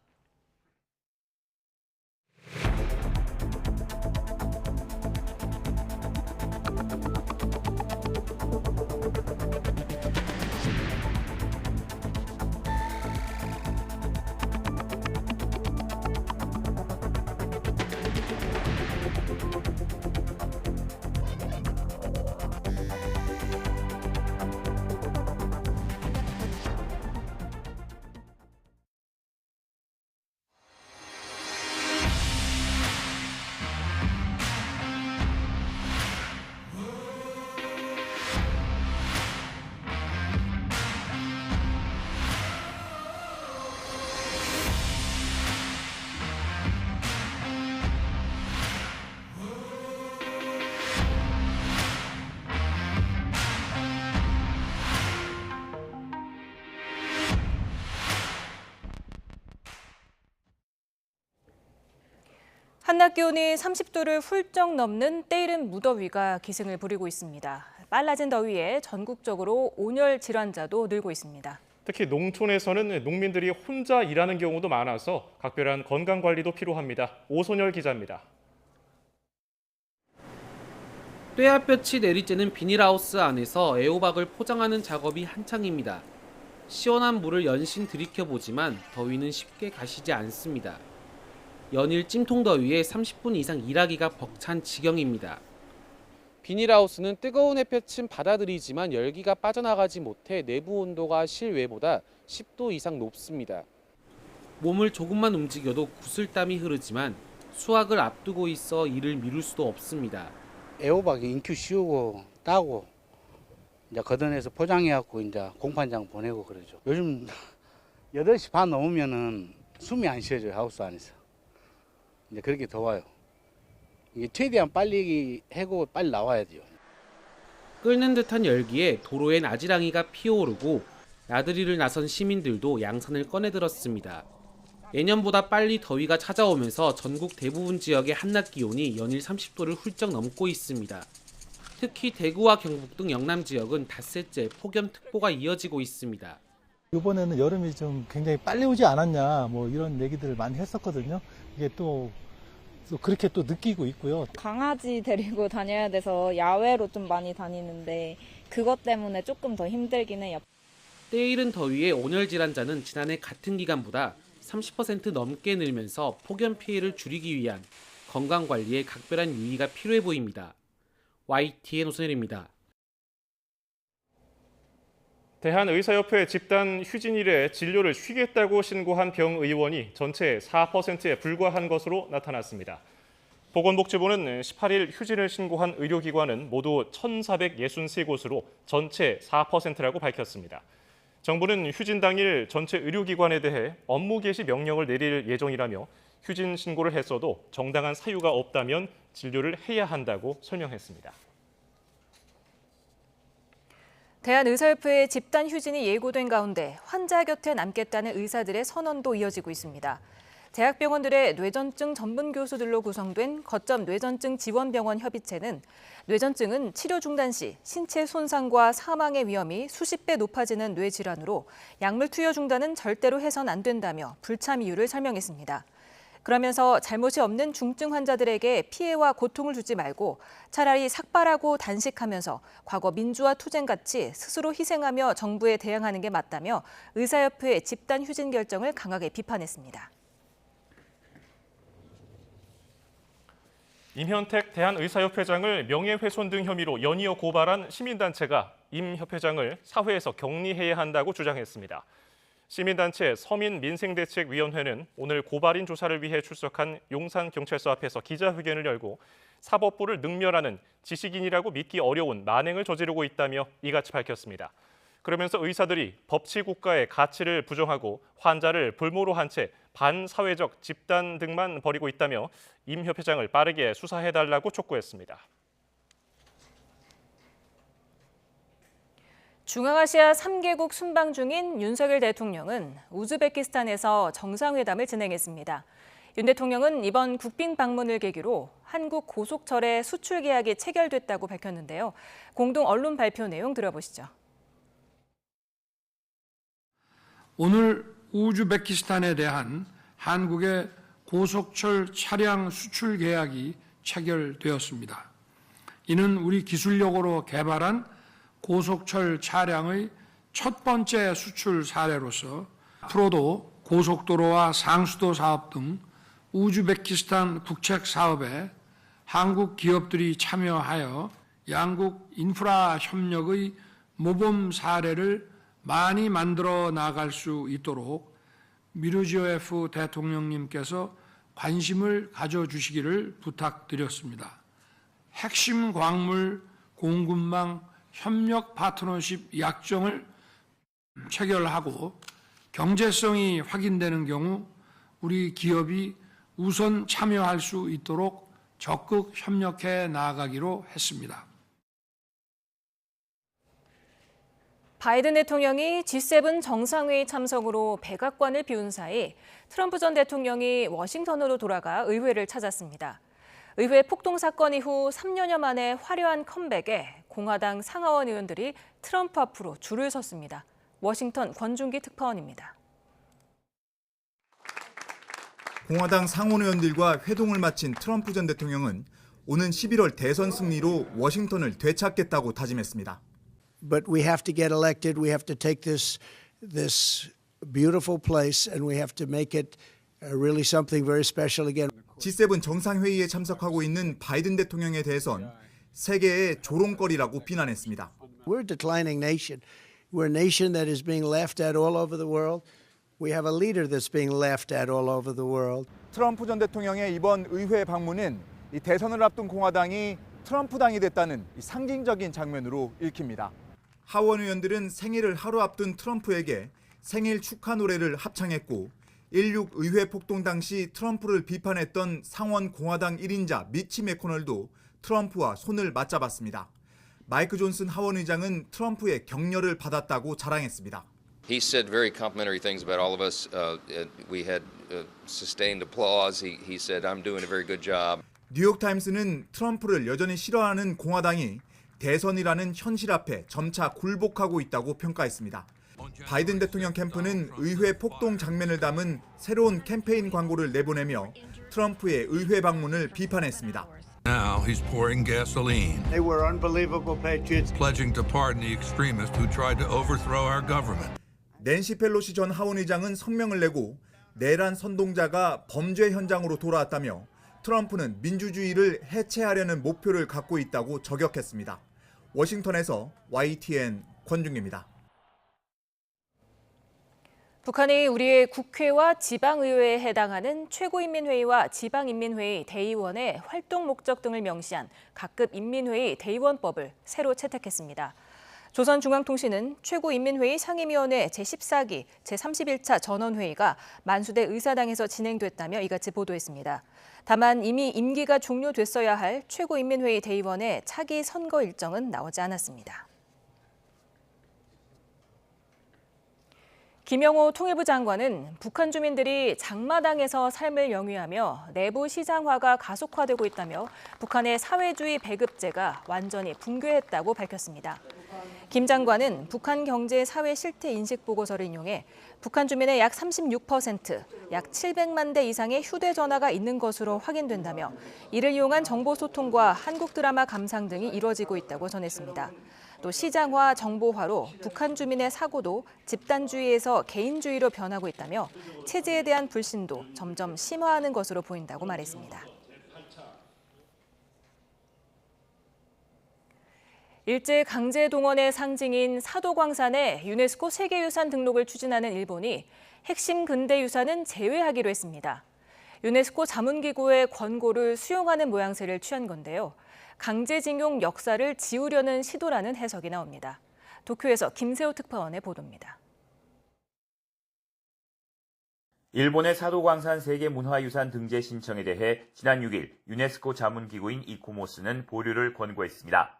한낮 기온이 30도를 훌쩍 넘는 때이른 무더위가 기승을 부리고 있습니다. 빨라진 더위에 전국적으로 온열 질환자도 늘고 있습니다. 특히 농촌에서는 농민들이 혼자 일하는 경우도 많아서 각별한 건강 관리도 필요합니다. 오선열 기자입니다. 떼약볕이 내리쬐는 비닐하우스 안에서 애호박을 포장하는 작업이 한창입니다. 시원한 물을 연신 들이켜보지만 더위는 쉽게 가시지 않습니다. 연일 찜통더위에 30분 이상 일하기가 벅찬 지경입니다. 비닐하우스는 뜨거운 햇볕은 받아들이지만 열기가 빠져나가지 못해 내부 온도가 실외보다 10도 이상 높습니다. 몸을 조금만 움직여도 구슬땀이 흐르지만 수확을 앞두고 있어 일을 미룰 수도 없습니다. 애호박이 인큐 씌우고 따고 이제 걷어내서 포장해갖고 이제 공판장 보내고 그러죠. 요즘 8시 반 넘으면은 숨이 안 쉬어져요, 하우스 안에서. 이제 그렇게 더워요. 이게 최대한 빨리 해고 빨리 나와야 돼요. 끓는 듯한 열기에 도로엔 아지랑이가 피어오르고 나들이를 나선 시민들도 양산을 꺼내들었습니다. 예년보다 빨리 더위가 찾아오면서 전국 대부분 지역의 한낮 기온이 연일 30도를 훌쩍 넘고 있습니다. 특히 대구와 경북 등 영남 지역은 닷새째 폭염특보가 이어지고 있습니다. 이번에는 여름이 좀 굉장히 빨리 오지 않았냐 뭐 이런 얘기들을 많이 했었거든요. 이게 또 그렇게 또 느끼고 있고요. 강아지 데리고 다녀야 돼서 야외로 좀 많이 다니는데 그것 때문에 조금 더 힘들긴 해요. 때이른 더위에 온열 질환자는 지난해 같은 기간보다 30% 넘게 늘면서 폭염 피해를 줄이기 위한 건강관리에 각별한 유의가 필요해 보입니다. YTN 노선일입니다. 대한의사협회 집단 휴진일에 진료를 쉬겠다고 신고한 병의원이 전체 4%에 불과한 것으로 나타났습니다. 보건복지부는 18일 휴진을 신고한 의료기관은 모두 1,463곳으로 전체 4%라고 밝혔습니다. 정부는 휴진 당일 전체 의료기관에 대해 업무 개시 명령을 내릴 예정이라며 휴진 신고를 했어도 정당한 사유가 없다면 진료를 해야 한다고 설명했습니다. 대한의사협회의 집단 휴진이 예고된 가운데 환자 곁에 남겠다는 의사들의 선언도 이어지고 있습니다. 대학병원들의 뇌전증 전문 교수들로 구성된 거점 뇌전증 지원병원 협의체는 뇌전증은 치료 중단 시 신체 손상과 사망의 위험이 수십 배 높아지는 뇌질환으로 약물 투여 중단은 절대로 해선 안 된다며 불참 이유를 설명했습니다. 그러면서 잘못이 없는 중증 환자들에게 피해와 고통을 주지 말고 차라리 삭발하고 단식하면서 과거 민주화 투쟁같이 스스로 희생하며 정부에 대항하는 게 맞다며 의사협회의 집단 휴진 결정을 강하게 비판했습니다. 임현택 대한의사협회장을 명예훼손 등 혐의로 연이어 고발한 시민단체가 임 협회장을 사회에서 격리해야 한다고 주장했습니다. 시민단체 서민민생대책위원회는 오늘 고발인 조사를 위해 출석한 용산경찰서 앞에서 기자회견을 열고 사법부를 능멸하는 지식인이라고 믿기 어려운 만행을 저지르고 있다며 이같이 밝혔습니다. 그러면서 의사들이 법치국가의 가치를 부정하고 환자를 볼모로 한 채 반사회적 집단 등만 벌이고 있다며 임 협회장을 빠르게 수사해달라고 촉구했습니다. 중앙아시아 3개국 순방 중인 윤석열 대통령은 우즈베키스탄에서 정상회담을 진행했습니다. 윤 대통령은 이번 국빈 방문을 계기로 한국 고속철의 수출 계약이 체결됐다고 밝혔는데요. 공동 언론 발표 내용 들어보시죠. 오늘 우즈베키스탄에 대한 한국의 고속철 차량 수출 계약이 체결되었습니다. 이는 우리 기술력으로 개발한 고속철 차량의 첫 번째 수출 사례로서 앞으로도 고속도로와 상수도 사업 등 우즈베키스탄 국책 사업에 한국 기업들이 참여하여 양국 인프라 협력의 모범 사례를 많이 만들어 나갈 수 있도록 미르지요예프 대통령님께서 관심을 가져주시기를 부탁드렸습니다. 핵심 광물 공급망 협력 파트너십 약정을 체결하고 경제성이 확인되는 경우 우리 기업이 우선 참여할 수 있도록 적극 협력해 나아가기로 했습니다. 바이든 대통령이 G7 정상회의 참석으로 백악관을 비운 사이 트럼프 전 대통령이 워싱턴으로 돌아가 의회를 찾았습니다. 의회 폭동 사건 이후 3년여 만에 화려한 컴백에 공화당 상하원 의원들이 트럼프 앞으로 줄을 섰습니다. 워싱턴 권준기 특파원입니다. 공화당 상원 의원들과 회동을 마친 트럼프 전 대통령은 오는 11월 대선 승리로 워싱턴을 되찾겠다고 다짐했습니다. But we have to get elected. We have to take this beautiful place and we have to make it really something very special again. G7 정상회의에 참석하고 있는 바이든 대통령에 대해선 세계의 조롱거리라고 비난했습니다. We're a declining nation. We're a nation that is being laughed at all over the world. We have a leader that's being laughed at all over the world. 트럼프 전 대통령의 이번 의회 방문은 이 대선을 앞둔 공화당이 트럼프당이 됐다는 이 상징적인 장면으로 읽힙니다. 하원 의원들은 생일을 하루 앞둔 트럼프에게 생일 축하 노래를 합창했고 16 의회 폭동 당시 트럼프를 비판했던 상원 공화당 1인자 미치 매코널도 트럼프와 손을 맞잡았습니다. 마이크 존슨 하원 의장은 트럼프의 격려를 받았다고 자랑했습니다. He said very complimentary things about all of us. We had sustained applause. He said, "I'm doing a very good job." 뉴욕타임스는 트럼프를 여전히 싫어하는 공화당이 대선이라는 현실 앞에 점차 굴복하고 있다고 평가했습니다. 바이든 대통령 캠프는 의회 폭동 장면을 담은 새로운 캠페인 광고를 내보내며 트럼프의 의회 방문을 비판했습니다. Now he's pouring gasoline. They were unbelievable patriots. Pledging to pardon the extremists who tried to overthrow our government. 낸시 펠로시 전 하원 의장은 성명을 내고 내란 선동자가 범죄 현장으로 돌아왔다며 트럼프는 민주주의를 해체하려는 목표를 갖고 있다고 저격했습니다. 워싱턴에서 YTN 권중기입니다. 북한이 우리의 국회와 지방의회에 해당하는 최고인민회의와 지방인민회의 대의원의 활동 목적 등을 명시한 각급 인민회의 대의원법을 새로 채택했습니다. 조선중앙통신은 최고인민회의 상임위원회 제14기 제31차 전원회의가 만수대 의사당에서 진행됐다며 이같이 보도했습니다. 다만 이미 임기가 종료됐어야 할 최고인민회의 대의원의 차기 선거 일정은 나오지 않았습니다. 김영호 통일부 장관은 북한 주민들이 장마당에서 삶을 영위하며 내부 시장화가 가속화되고 있다며 북한의 사회주의 배급제가 완전히 붕괴했다고 밝혔습니다. 김 장관은 북한 경제 사회 실태 인식 보고서를 인용해 북한 주민의 약 36%, 약 700만 대 이상의 휴대전화가 있는 것으로 확인된다며 이를 이용한 정보소통과 한국 드라마 감상 등이 이뤄지고 있다고 전했습니다. 또 시장화, 정보화로 북한 주민의 사고도 집단주의에서 개인주의로 변하고 있다며 체제에 대한 불신도 점점 심화하는 것으로 보인다고 말했습니다. 일제강제동원의 상징인 사도광산의 유네스코 세계유산 등록을 추진하는 일본이 핵심 근대유산은 제외하기로 했습니다. 유네스코 자문기구의 권고를 수용하는 모양새를 취한 건데요. 강제징용 역사를 지우려는 시도라는 해석이 나옵니다. 도쿄에서 김세호 특파원의 보도입니다. 일본의 사도광산 세계문화유산 등재 신청에 대해 지난 6일 유네스코 자문기구인 이코모스는 보류를 권고했습니다.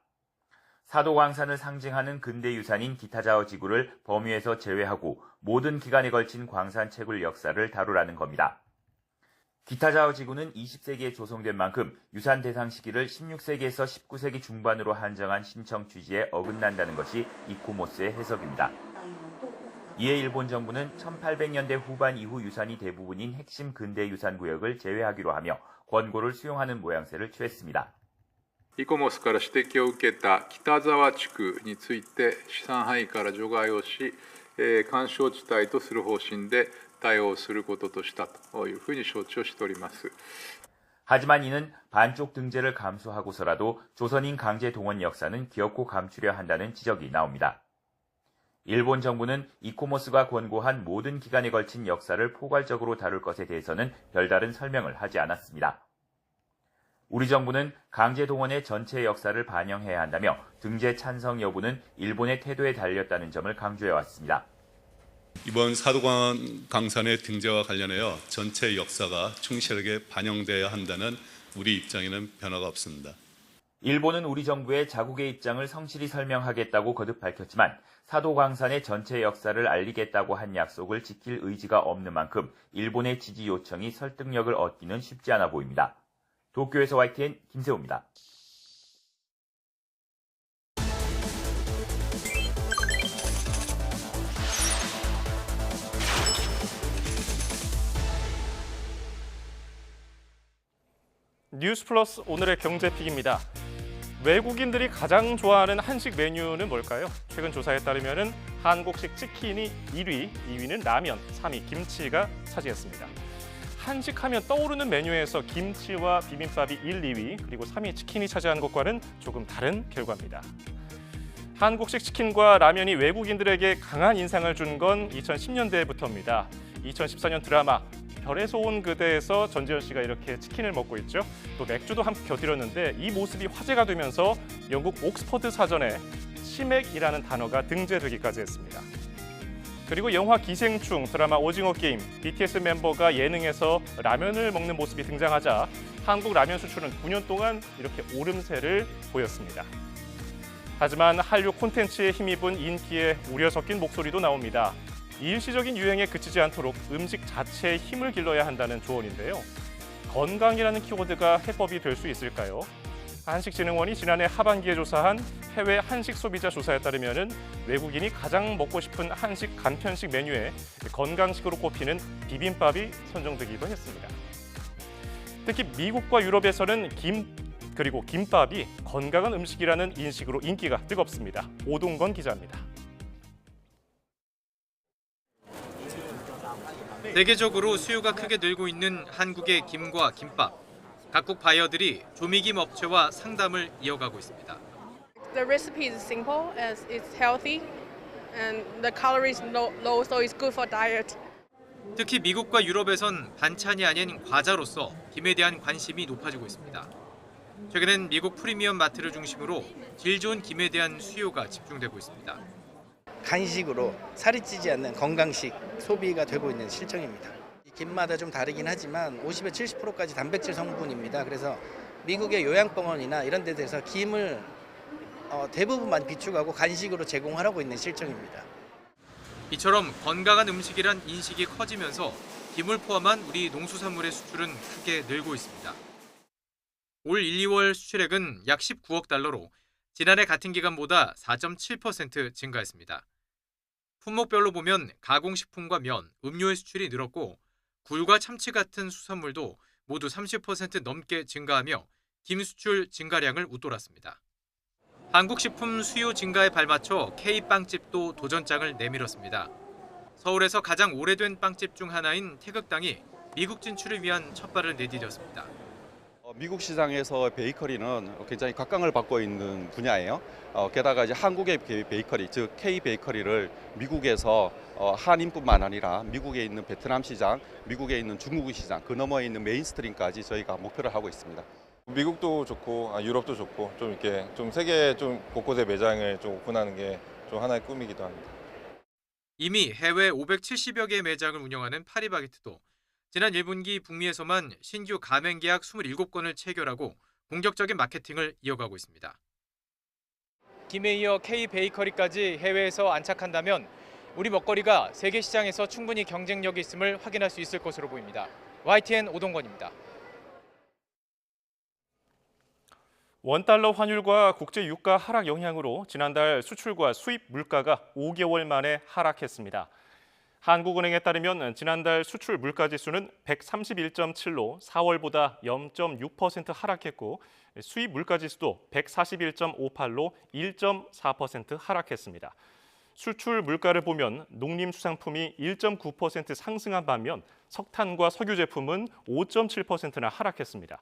사도광산을 상징하는 근대유산인 기타자와지구를 범위에서 제외하고 모든 기간에 걸친 광산 채굴 역사를 다루라는 겁니다. 기타자와지구는 20세기에 조성된 만큼 유산 대상 시기를 16세기에서 19세기 중반으로 한정한 신청 취지에 어긋난다는 것이 이코모스의 해석입니다. 이에 일본 정부는 1800년대 후반 이후 유산이 대부분인 핵심 근대유산 구역을 제외하기로 하며 권고를 수용하는 모양새를 취했습니다. イコモスから指摘を受けた北沢地区について資産範囲から除外をし、緩衝地帯とする方針で対応することとしたというふうに承知をしております。 하지만 이는 반쪽 등재를 감수하고서라도 조선인 강제 동원 역사는 기어코 감추려 한다는 지적이 나옵니다. 일본 정부는 이코모스가 권고한 모든 기간에 걸친 역사를 포괄적으로 다룰 것에 대해서는 별다른 설명을 하지 않았습니다. 우리 정부는 강제 동원의 전체 역사를 반영해야 한다며 등재 찬성 여부는 일본의 태도에 달렸다는 점을 강조해왔습니다. 이번 사도광산의 등재와 관련하여 전체 역사가 충실하게 반영돼야 한다는 우리 입장에는 변화가 없습니다. 일본은 우리 정부의 자국의 입장을 성실히 설명하겠다고 거듭 밝혔지만 사도광산의 전체 역사를 알리겠다고 한 약속을 지킬 의지가 없는 만큼 일본의 지지 요청이 설득력을 얻기는 쉽지 않아 보입니다. 도쿄에서 YTN 김세호입니다. 뉴스플러스 오늘의 경제픽입니다. 외국인들이 가장 좋아하는 한식 메뉴는 뭘까요? 최근 조사에 따르면 한국식 치킨이 1위, 2위는 라면, 3위 김치가 차지했습니다. 한식하면 떠오르는 메뉴에서 김치와 비빔밥이 1, 2위, 그리고 3위 치킨이 차지한 것과는 조금 다른 결과입니다. 한국식 치킨과 라면이 외국인들에게 강한 인상을 준 건 2010년대부터입니다. 2014년 드라마 별에서 온 그대에서 전지현 씨가 이렇게 치킨을 먹고 있죠. 또 맥주도 함께 곁들였는데 이 모습이 화제가 되면서 영국 옥스퍼드 사전에 치맥이라는 단어가 등재되기까지 했습니다. 그리고 영화 기생충, 드라마 오징어 게임, BTS 멤버가 예능에서 라면을 먹는 모습이 등장하자 한국 라면 수출은 9년 동안 이렇게 오름세를 보였습니다. 하지만 한류 콘텐츠에 힘입은 인기에 우려 섞인 목소리도 나옵니다. 일시적인 유행에 그치지 않도록 음식 자체에 힘을 길러야 한다는 조언인데요. 건강이라는 키워드가 해법이 될 수 있을까요? 한식진흥원이 지난해 하반기에 조사한 해외 한식 소비자 조사에 따르면 외국인이 가장 먹고 싶은 한식 간편식 메뉴에 건강식으로 꼽히는 비빔밥이 선정되기도 했습니다. 특히 미국과 유럽에서는 그리고 김밥이 건강한 음식이라는 인식으로 인기가 뜨겁습니다. 오동건 기자입니다. 세계적으로 수요가 크게 늘고 있는 한국의 김과 김밥. 각국 바이어들이 조미김 업체와 상담을 이어가고 있습니다. The recipe is simple as it's healthy and the calories low, so it's good for diet. 특히 미국과 유럽에선 반찬이 아닌 과자로서 김에 대한 관심이 높아지고 있습니다. 최근엔 미국 프리미엄 마트를 중심으로 질 좋은 김에 대한 수요가 집중되고 있습니다. 간식으로 살이 찌지 않는 건강식 소비가 되고 있는 실정입니다. 김마다 좀 다르긴 하지만 50에서 70%까지 단백질 성분입니다. 그래서 미국의 요양병원이나 이런 데서 김을 대부분 많이 비축하고 간식으로 제공하고 있는 실정입니다. 이처럼 건강한 음식이란 인식이 커지면서 김을 포함한 우리 농수산물의 수출은 크게 늘고 있습니다. 올 1, 2월 수출액은 약 19억 달러로 지난해 같은 기간보다 4.7% 증가했습니다. 품목별로 보면 가공식품과 면, 음료의 수출이 늘었고 굴과 참치 같은 수산물도 모두 30% 넘게 증가하며 김 수출 증가량을 웃돌았습니다. 한국 식품 수요 증가에 발맞춰 K빵집도 도전장을 내밀었습니다. 서울에서 가장 오래된 빵집 중 하나인 태극당이 미국 진출을 위한 첫발을 내디뎠습니다. 미국 시장에서 베이커리는 굉장히 각광을 받고 있는 분야예요. 게다가 이제 한국의 베이커리, 즉 K 베이커리를 미국에서 한인뿐만 아니라 미국에 있는 베트남 시장, 미국에 있는 중국 시장, 그 너머에 있는 메인스트림까지 저희가 목표를 하고 있습니다. 미국도 좋고 유럽도 좋고 좀 이렇게 좀 세계 좀 곳곳에 매장을 좀 오픈하는 게 좀 하나의 꿈이기도 합니다. 이미 해외 570여 개의 매장을 운영하는 파리바게트도 지난 1분기 북미에서만 신규 가맹 계약 27건을 체결하고 공격적인 마케팅을 이어가고 있습니다. 김에 이어 K 베이커리까지 해외에서 안착한다면 우리 먹거리가 세계 시장에서 충분히 경쟁력이 있음을 확인할 수 있을 것으로 보입니다. YTN 오동건입니다. 원달러 환율과 국제 유가 하락 영향으로 지난달 수출과 수입 물가가 5개월 만에 하락했습니다. 한국은행에 따르면 지난달 수출 물가지수는 131.7로 4월보다 0.6% 하락했고 수입 물가지수도 141.58로 1.4% 하락했습니다. 수출 물가를 보면 농림수산품이 1.9% 상승한 반면 석탄과 석유 제품은 5.7%나 하락했습니다.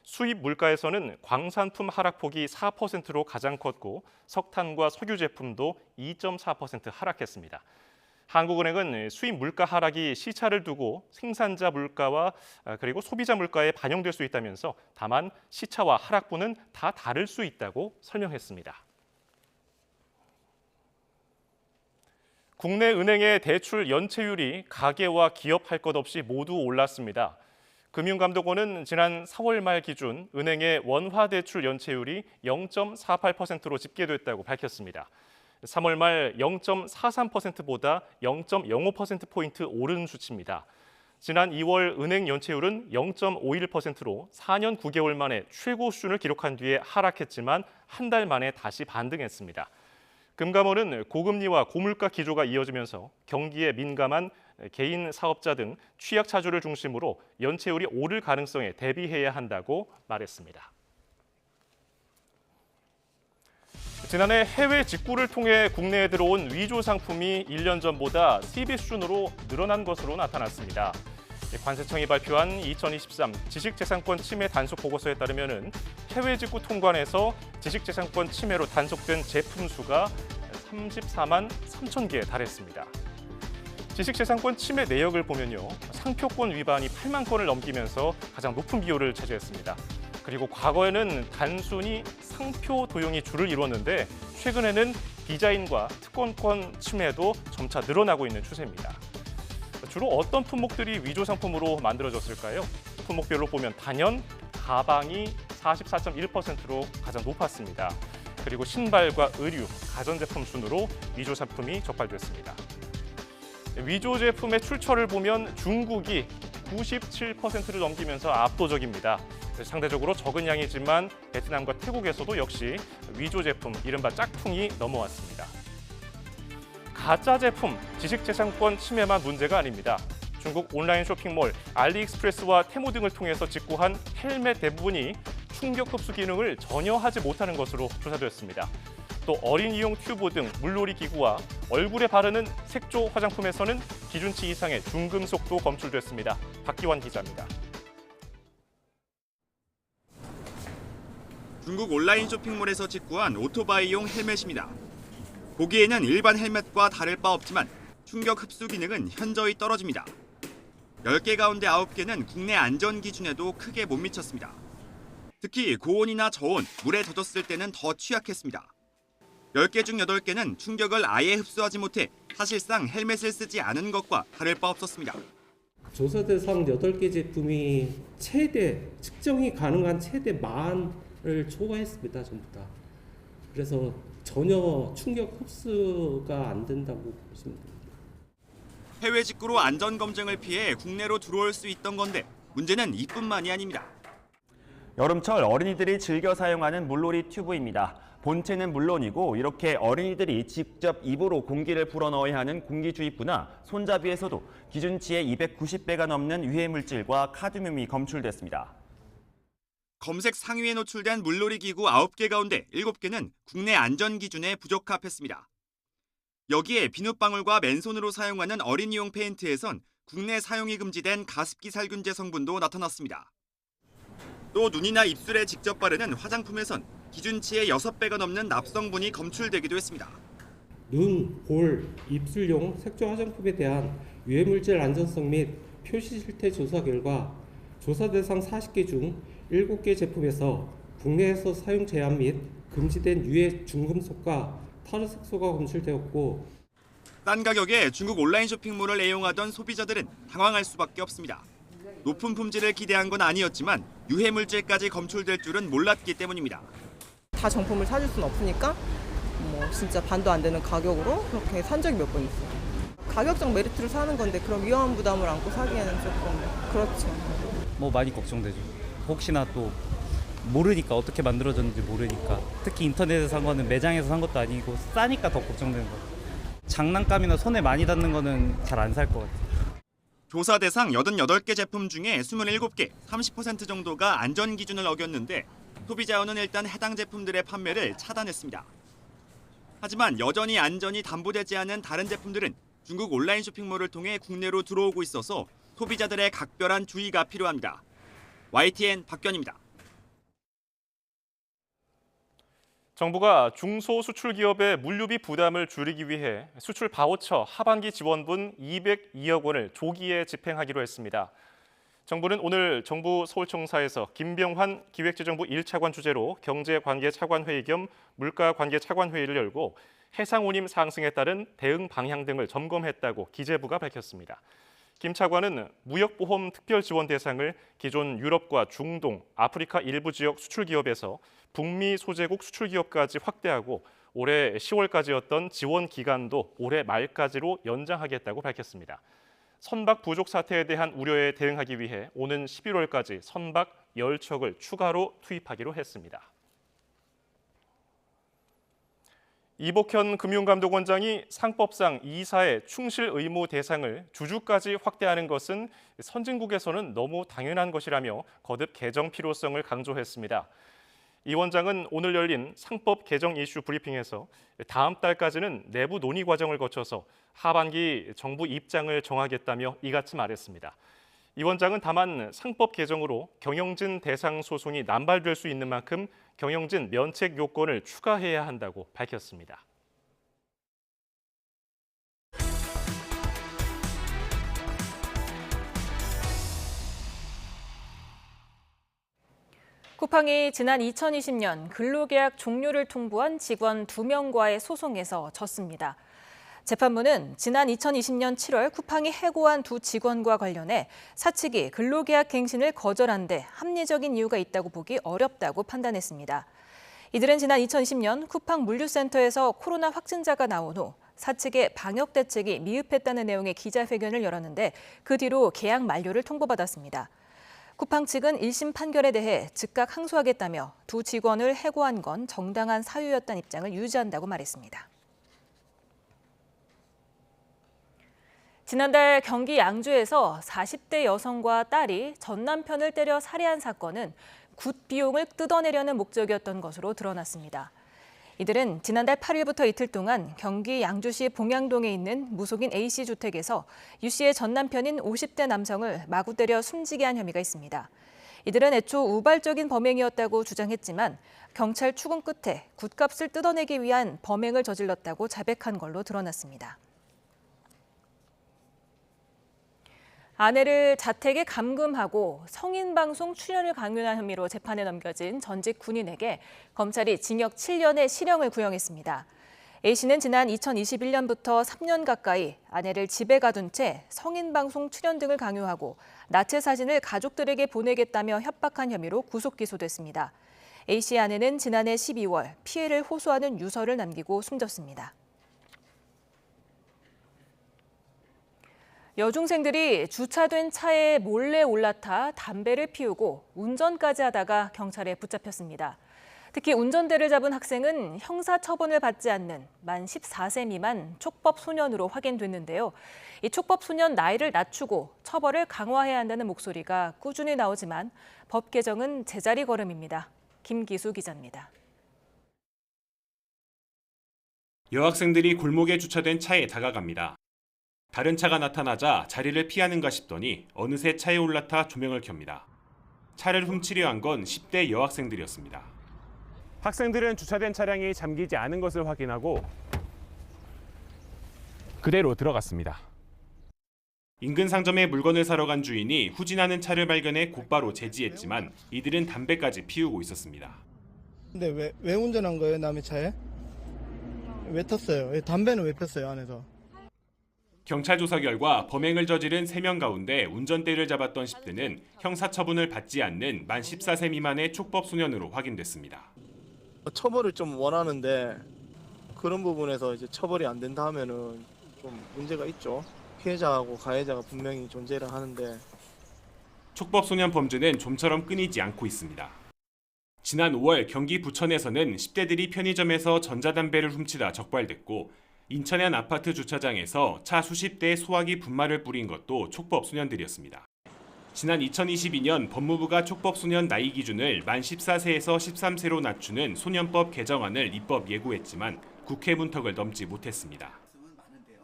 수입 물가에서는 광산품 하락폭이 4%로 가장 컸고 석탄과 석유 제품도 2.4% 하락했습니다. 한국은행은 수입 물가 하락이 시차를 두고 생산자 물가와 그리고 소비자 물가에 반영될 수 있다면서 다만 시차와 하락분은 다 다를 수 있다고 설명했습니다. 국내 은행의 대출 연체율이 가계와 기업 할 것 없이 모두 올랐습니다. 금융감독원은 지난 4월 말 기준 은행의 원화 대출 연체율이 0.48%로 집계됐다고 밝혔습니다. 3월 말 0.43%보다 0.05%포인트 오른 수치입니다. 지난 2월 은행 연체율은 0.51%로 4년 9개월 만에 최고 수준을 기록한 뒤에 하락했지만 한 달 만에 다시 반등했습니다. 금감원은 고금리와 고물가 기조가 이어지면서 경기에 민감한 개인 사업자 등 취약차주를 중심으로 연체율이 오를 가능성에 대비해야 한다고 말했습니다. 지난해 해외 직구를 통해 국내에 들어온 위조 상품이 1년 전보다 3배 수준으로 늘어난 것으로 나타났습니다. 관세청이 발표한 2023 지식재산권 침해 단속 보고서에 따르면 해외 직구 통관에서 지식재산권 침해로 단속된 제품 수가 34만 3천 개에 달했습니다. 지식재산권 침해 내역을 보면요, 상표권 위반이 8만 건을 넘기면서 가장 높은 비율을 차지했습니다. 그리고 과거에는 단순히 상표 도용이 주를 이뤘는데 최근에는 디자인과 특권권 침해도 점차 늘어나고 있는 추세입니다. 주로 어떤 품목들이 위조 상품으로 만들어졌을까요? 품목별로 보면 단연 가방이 44.1%로 가장 높았습니다. 그리고 신발과 의류, 가전제품 순으로 위조 상품이 적발됐습니다. 위조 제품의 출처를 보면 중국이 97%를 넘기면서 압도적입니다. 상대적으로 적은 양이지만 베트남과 태국에서도 역시 위조 제품, 이른바 짝퉁이 넘어왔습니다. 가짜 제품, 지식재산권 침해만 문제가 아닙니다. 중국 온라인 쇼핑몰 알리익스프레스와 테무 등을 통해서 직구한 헬멧 대부분이 충격 흡수 기능을 전혀 하지 못하는 것으로 조사되었습니다. 또 어린이용 튜브 등 물놀이 기구와 얼굴에 바르는 색조 화장품에서는 기준치 이상의 중금속도 검출됐습니다. 박기환 기자입니다. 중국 온라인 쇼핑몰에서 직구한 오토바이용 헬멧입니다. 보기에는 일반 헬멧과 다를 바 없지만 충격 흡수 기능은 현저히 떨어집니다. 10개 가운데 9개는 국내 안전 기준에도 크게 못 미쳤습니다. 특히 고온이나 저온, 물에 젖었을 때는 더 취약했습니다. 10개 중 8개는 충격을 아예 흡수하지 못해 사실상 헬멧을 쓰지 않은 것과 다를 바 없었습니다. 조사 대상 8개 제품이 측정이 가능한 최대 만을 초과했습니다. 전부 다. 그래서 전혀 충격 흡수가 안 된다고 보시면 됩니다. 해외 직구로 안전 검증을 피해 국내로 들어올 수 있던 건데 문제는 이뿐만이 아닙니다. 여름철 어린이들이 즐겨 사용하는 물놀이 튜브입니다. 본체는 물론이고 이렇게 어린이들이 직접 입으로 공기를 불어넣어야 하는 공기주입부나 손잡이에서도 기준치의 290배가 넘는 유해물질과 카드뮴이 검출됐습니다. 검색 상위에 노출된 물놀이 기구 9개 가운데 7개는 국내 안전 기준에 부적합했습니다. 여기에 비눗방울과 맨손으로 사용하는 어린이용 페인트에선 국내 사용이 금지된 가습기 살균제 성분도 나타났습니다. 또 눈이나 입술에 직접 바르는 화장품에선 기준치의 6배가 넘는 납성분이 검출되기도 했습니다. 눈, 볼, 입술용 색조 화장품에 대한 유해물질 안전성 및 표시 실태 조사 결과 조사 대상 40개 중 7개 제품에서 국내에서 사용 제한 및 금지된 유해 중금속과 타르색소가 검출되었고, 싼 가격에 중국 온라인 쇼핑몰을 애용하던 소비자들은 당황할 수밖에 없습니다. 높은 품질을 기대한 건 아니었지만 유해물질까지 검출될 줄은 몰랐기 때문입니다. 다 정품을 사줄 수는 없으니까 진짜 반도 안 되는 가격으로 그렇게 산 적이 몇 번 있어요. 가격적 메리트를 사는 건데 그런 위험 부담을 안고 사기에는 조금 그렇죠. 많이 걱정되죠. 혹시나 또 모르니까 어떻게 만들어졌는지 모르니까 특히 인터넷에서 산 거는 매장에서 산 것도 아니고 싸니까 더 걱정되는 거죠. 장난감이나 손에 많이 닿는 거는 잘 안 살 것 같아요. 조사 대상 88개 제품 중에 27개, 30% 정도가 안전 기준을 어겼는데 소비자원은 일단 해당 제품들의 판매를 차단했습니다. 하지만 여전히 안전이 담보되지 않은 다른 제품들은 중국 온라인 쇼핑몰을 통해 국내로 들어오고 있어서 소비자들의 각별한 주의가 필요합니다. YTN 박견입니다. 정부가 중소수출기업의 물류비 부담을 줄이기 위해 수출 바우처 하반기 지원분 202억 원을 조기에 집행하기로 했습니다. 정부는 오늘 정부 서울청사에서 김병환 기획재정부 1차관 주재로 경제관계차관회의 겸 물가관계차관회의를 열고 해상운임 상승에 따른 대응 방향 등을 점검했다고 기재부가 밝혔습니다. 김 차관은 무역보험 특별지원 대상을 기존 유럽과 중동, 아프리카 일부 지역 수출기업에서 북미 소재국 수출기업까지 확대하고 올해 10월까지였던 지원 기간도 올해 말까지로 연장하겠다고 밝혔습니다. 선박 부족 사태에 대한 우려에 대응하기 위해 오는 11월까지 선박 10척을 추가로 투입하기로 했습니다. 이복현 금융감독원장이 상법상 이사의 충실 의무 대상을 주주까지 확대하는 것은 선진국에서는 너무 당연한 것이라며 거듭 개정 필요성을 강조했습니다. 이 원장은 오늘 열린 상법 개정 이슈 브리핑에서 다음 달까지는 내부 논의 과정을 거쳐서 하반기 정부 입장을 정하겠다며 이같이 말했습니다. 이 원장은 다만 상법 개정으로 경영진 대상 소송이 남발될 수 있는 만큼 경영진 면책 요건을 추가해야 한다고 밝혔습니다. 쿠팡이 지난 2020년 근로계약 종료를 통보한 직원 2명과의 소송에서 졌습니다. 재판부는 지난 2020년 7월 쿠팡이 해고한 두 직원과 관련해 사측이 근로계약 갱신을 거절한 데 합리적인 이유가 있다고 보기 어렵다고 판단했습니다. 이들은 지난 2020년 쿠팡 물류센터에서 코로나 확진자가 나온 후 사측의 방역 대책이 미흡했다는 내용의 기자회견을 열었는데 그 뒤로 계약 만료를 통보받았습니다. 쿠팡 측은 1심 판결에 대해 즉각 항소하겠다며 두 직원을 해고한 건 정당한 사유였다는 입장을 유지한다고 말했습니다. 지난달 경기 양주에서 40대 여성과 딸이 전 남편을 때려 살해한 사건은 굿 비용을 뜯어내려는 목적이었던 것으로 드러났습니다. 이들은 지난달 8일부터 이틀 동안 경기 양주시 봉양동에 있는 무속인 A씨 주택에서 유 씨의 전 남편인 50대 남성을 마구 때려 숨지게 한 혐의가 있습니다. 이들은 애초 우발적인 범행이었다고 주장했지만 경찰 추궁 끝에 굿값을 뜯어내기 위한 범행을 저질렀다고 자백한 걸로 드러났습니다. 아내를 자택에 감금하고 성인방송 출연을 강요한 혐의로 재판에 넘겨진 전직 군인에게 검찰이 징역 7년의 실형을 구형했습니다. A씨는 지난 2021년부터 3년 가까이 아내를 집에 가둔 채 성인방송 출연 등을 강요하고 나체 사진을 가족들에게 보내겠다며 협박한 혐의로 구속 기소됐습니다. A씨의 아내는 지난해 12월 피해를 호소하는 유서를 남기고 숨졌습니다. 여중생들이 주차된 차에 몰래 올라타 담배를 피우고 운전까지 하다가 경찰에 붙잡혔습니다. 특히 운전대를 잡은 학생은 형사처분을 받지 않는 만 14세 미만 촉법 소년으로 확인됐는데요. 이 촉법 소년 나이를 낮추고 처벌을 강화해야 한다는 목소리가 꾸준히 나오지만 법 개정은 제자리 걸음입니다. 김기수 기자입니다. 여학생들이 골목에 주차된 차에 다가갑니다. 다른 차가 나타나자 자리를 피하는가 싶더니 어느새 차에 올라타 조명을 켭니다. 차를 훔치려 한 건 10대 여학생들이었습니다. 학생들은 주차된 차량이 잠기지 않은 것을 확인하고 그대로 들어갔습니다. 인근 상점에 물건을 사러 간 주인이 후진하는 차를 발견해 곧바로 제지했지만 이들은 담배까지 피우고 있었습니다. 근데 왜 운전한 거예요, 남의 차에? 왜 탔어요? 담배는 왜 폈어요, 안에서? 경찰 조사 결과 범행을 저지른 3명 가운데 운전대를 잡았던 10대는 형사처분을 받지 않는 만 14세 미만의 촉법 소년으로 확인됐습니다. 처벌을 좀 원하는데 그런 부분에서 이제 처벌이 안 된다 하면은 좀 문제가 있죠. 피해자하고 가해자가 분명히 존재를 하는데 촉법 소년 범죄는 좀처럼 끊이지 않고 있습니다. 지난 5월 경기 부천에서는 10대들이 편의점에서 전자담배를 훔치다 적발됐고 인천의 한 아파트 주차장에서 차 수십 대에 소화기 분말을 뿌린 것도 촉법 소년들이었습니다. 지난 2022년 법무부가 촉법 소년 나이 기준을 만 14세에서 13세로 낮추는 소년법 개정안을 입법 예고했지만 국회 문턱을 넘지 못했습니다.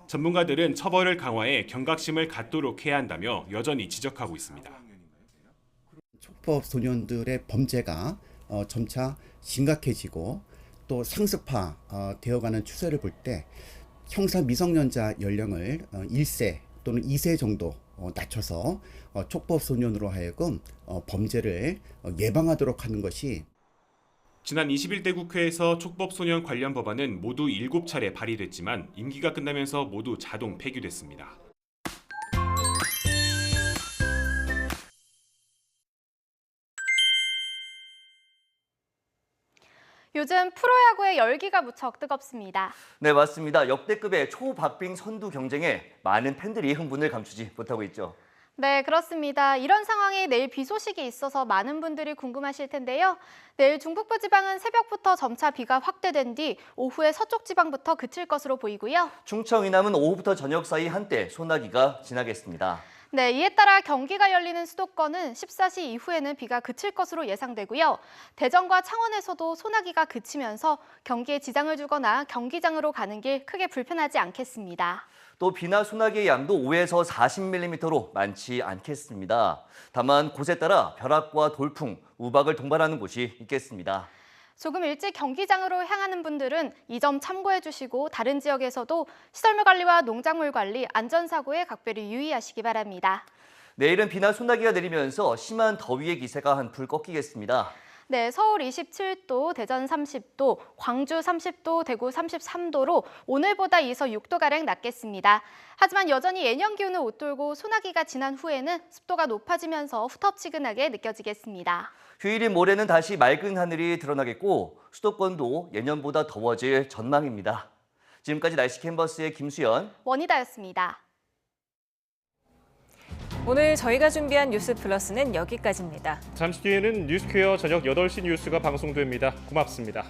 전문가들은 처벌을 강화해 경각심을 갖도록 해야 한다며 여전히 지적하고 있습니다. 촉법 소년들의 범죄가 점차 심각해지고 또 상습화 되어가는 추세를 볼 때 형사 미성년자 연령을 1세 또는 2세 정도 낮춰서 촉법 소년으로 하여금 범죄를 예방하도록 하는 것이 지난 21대 국회에서 촉법 소년 관련 법안은 모두 7차례 발의됐지만 임기가 끝나면서 모두 자동 폐기됐습니다. 요즘 프로야구의 열기가 무척 뜨겁습니다. 네, 맞습니다. 역대급의 초박빙 선두 경쟁에 많은 팬들이 흥분을 감추지 못하고 있죠. 네, 그렇습니다. 이런 상황에 내일 비 소식이 있어서 많은 분들이 궁금하실 텐데요. 내일 중북부 지방은 새벽부터 점차 비가 확대된 뒤 오후에 서쪽 지방부터 그칠 것으로 보이고요. 충청 이남은 오후부터 저녁 사이 한때 소나기가 지나겠습니다. 네, 이에 따라 경기가 열리는 수도권은 14시 이후에는 비가 그칠 것으로 예상되고요. 대전과 창원에서도 소나기가 그치면서 경기에 지장을 주거나 경기장으로 가는 길 크게 불편하지 않겠습니다. 또 비나 소나기의 양도 5에서 40mm로 많지 않겠습니다. 다만 곳에 따라 벼락과 돌풍, 우박을 동반하는 곳이 있겠습니다. 조금 일찍 경기장으로 향하는 분들은 이 점 참고해 주시고 다른 지역에서도 시설물 관리와 농작물 관리, 안전사고에 각별히 유의하시기 바랍니다. 내일은 비나 소나기가 내리면서 심한 더위의 기세가 한풀 꺾이겠습니다. 네, 서울 27도, 대전 30도, 광주 30도, 대구 33도로 오늘보다 2에서 6도가량 낮겠습니다. 하지만 여전히 예년 기온을 웃돌고 소나기가 지난 후에는 습도가 높아지면서 후텁지근하게 느껴지겠습니다. 휴일인 모레는 다시 맑은 하늘이 드러나겠고 수도권도 예년보다 더워질 전망입니다. 지금까지 날씨 캔버스의 김수연, 원희다였습니다. 오늘 저희가 준비한 뉴스 플러스는 여기까지입니다. 잠시 뒤에는 뉴스퀘어 저녁 8시 뉴스가 방송됩니다. 고맙습니다.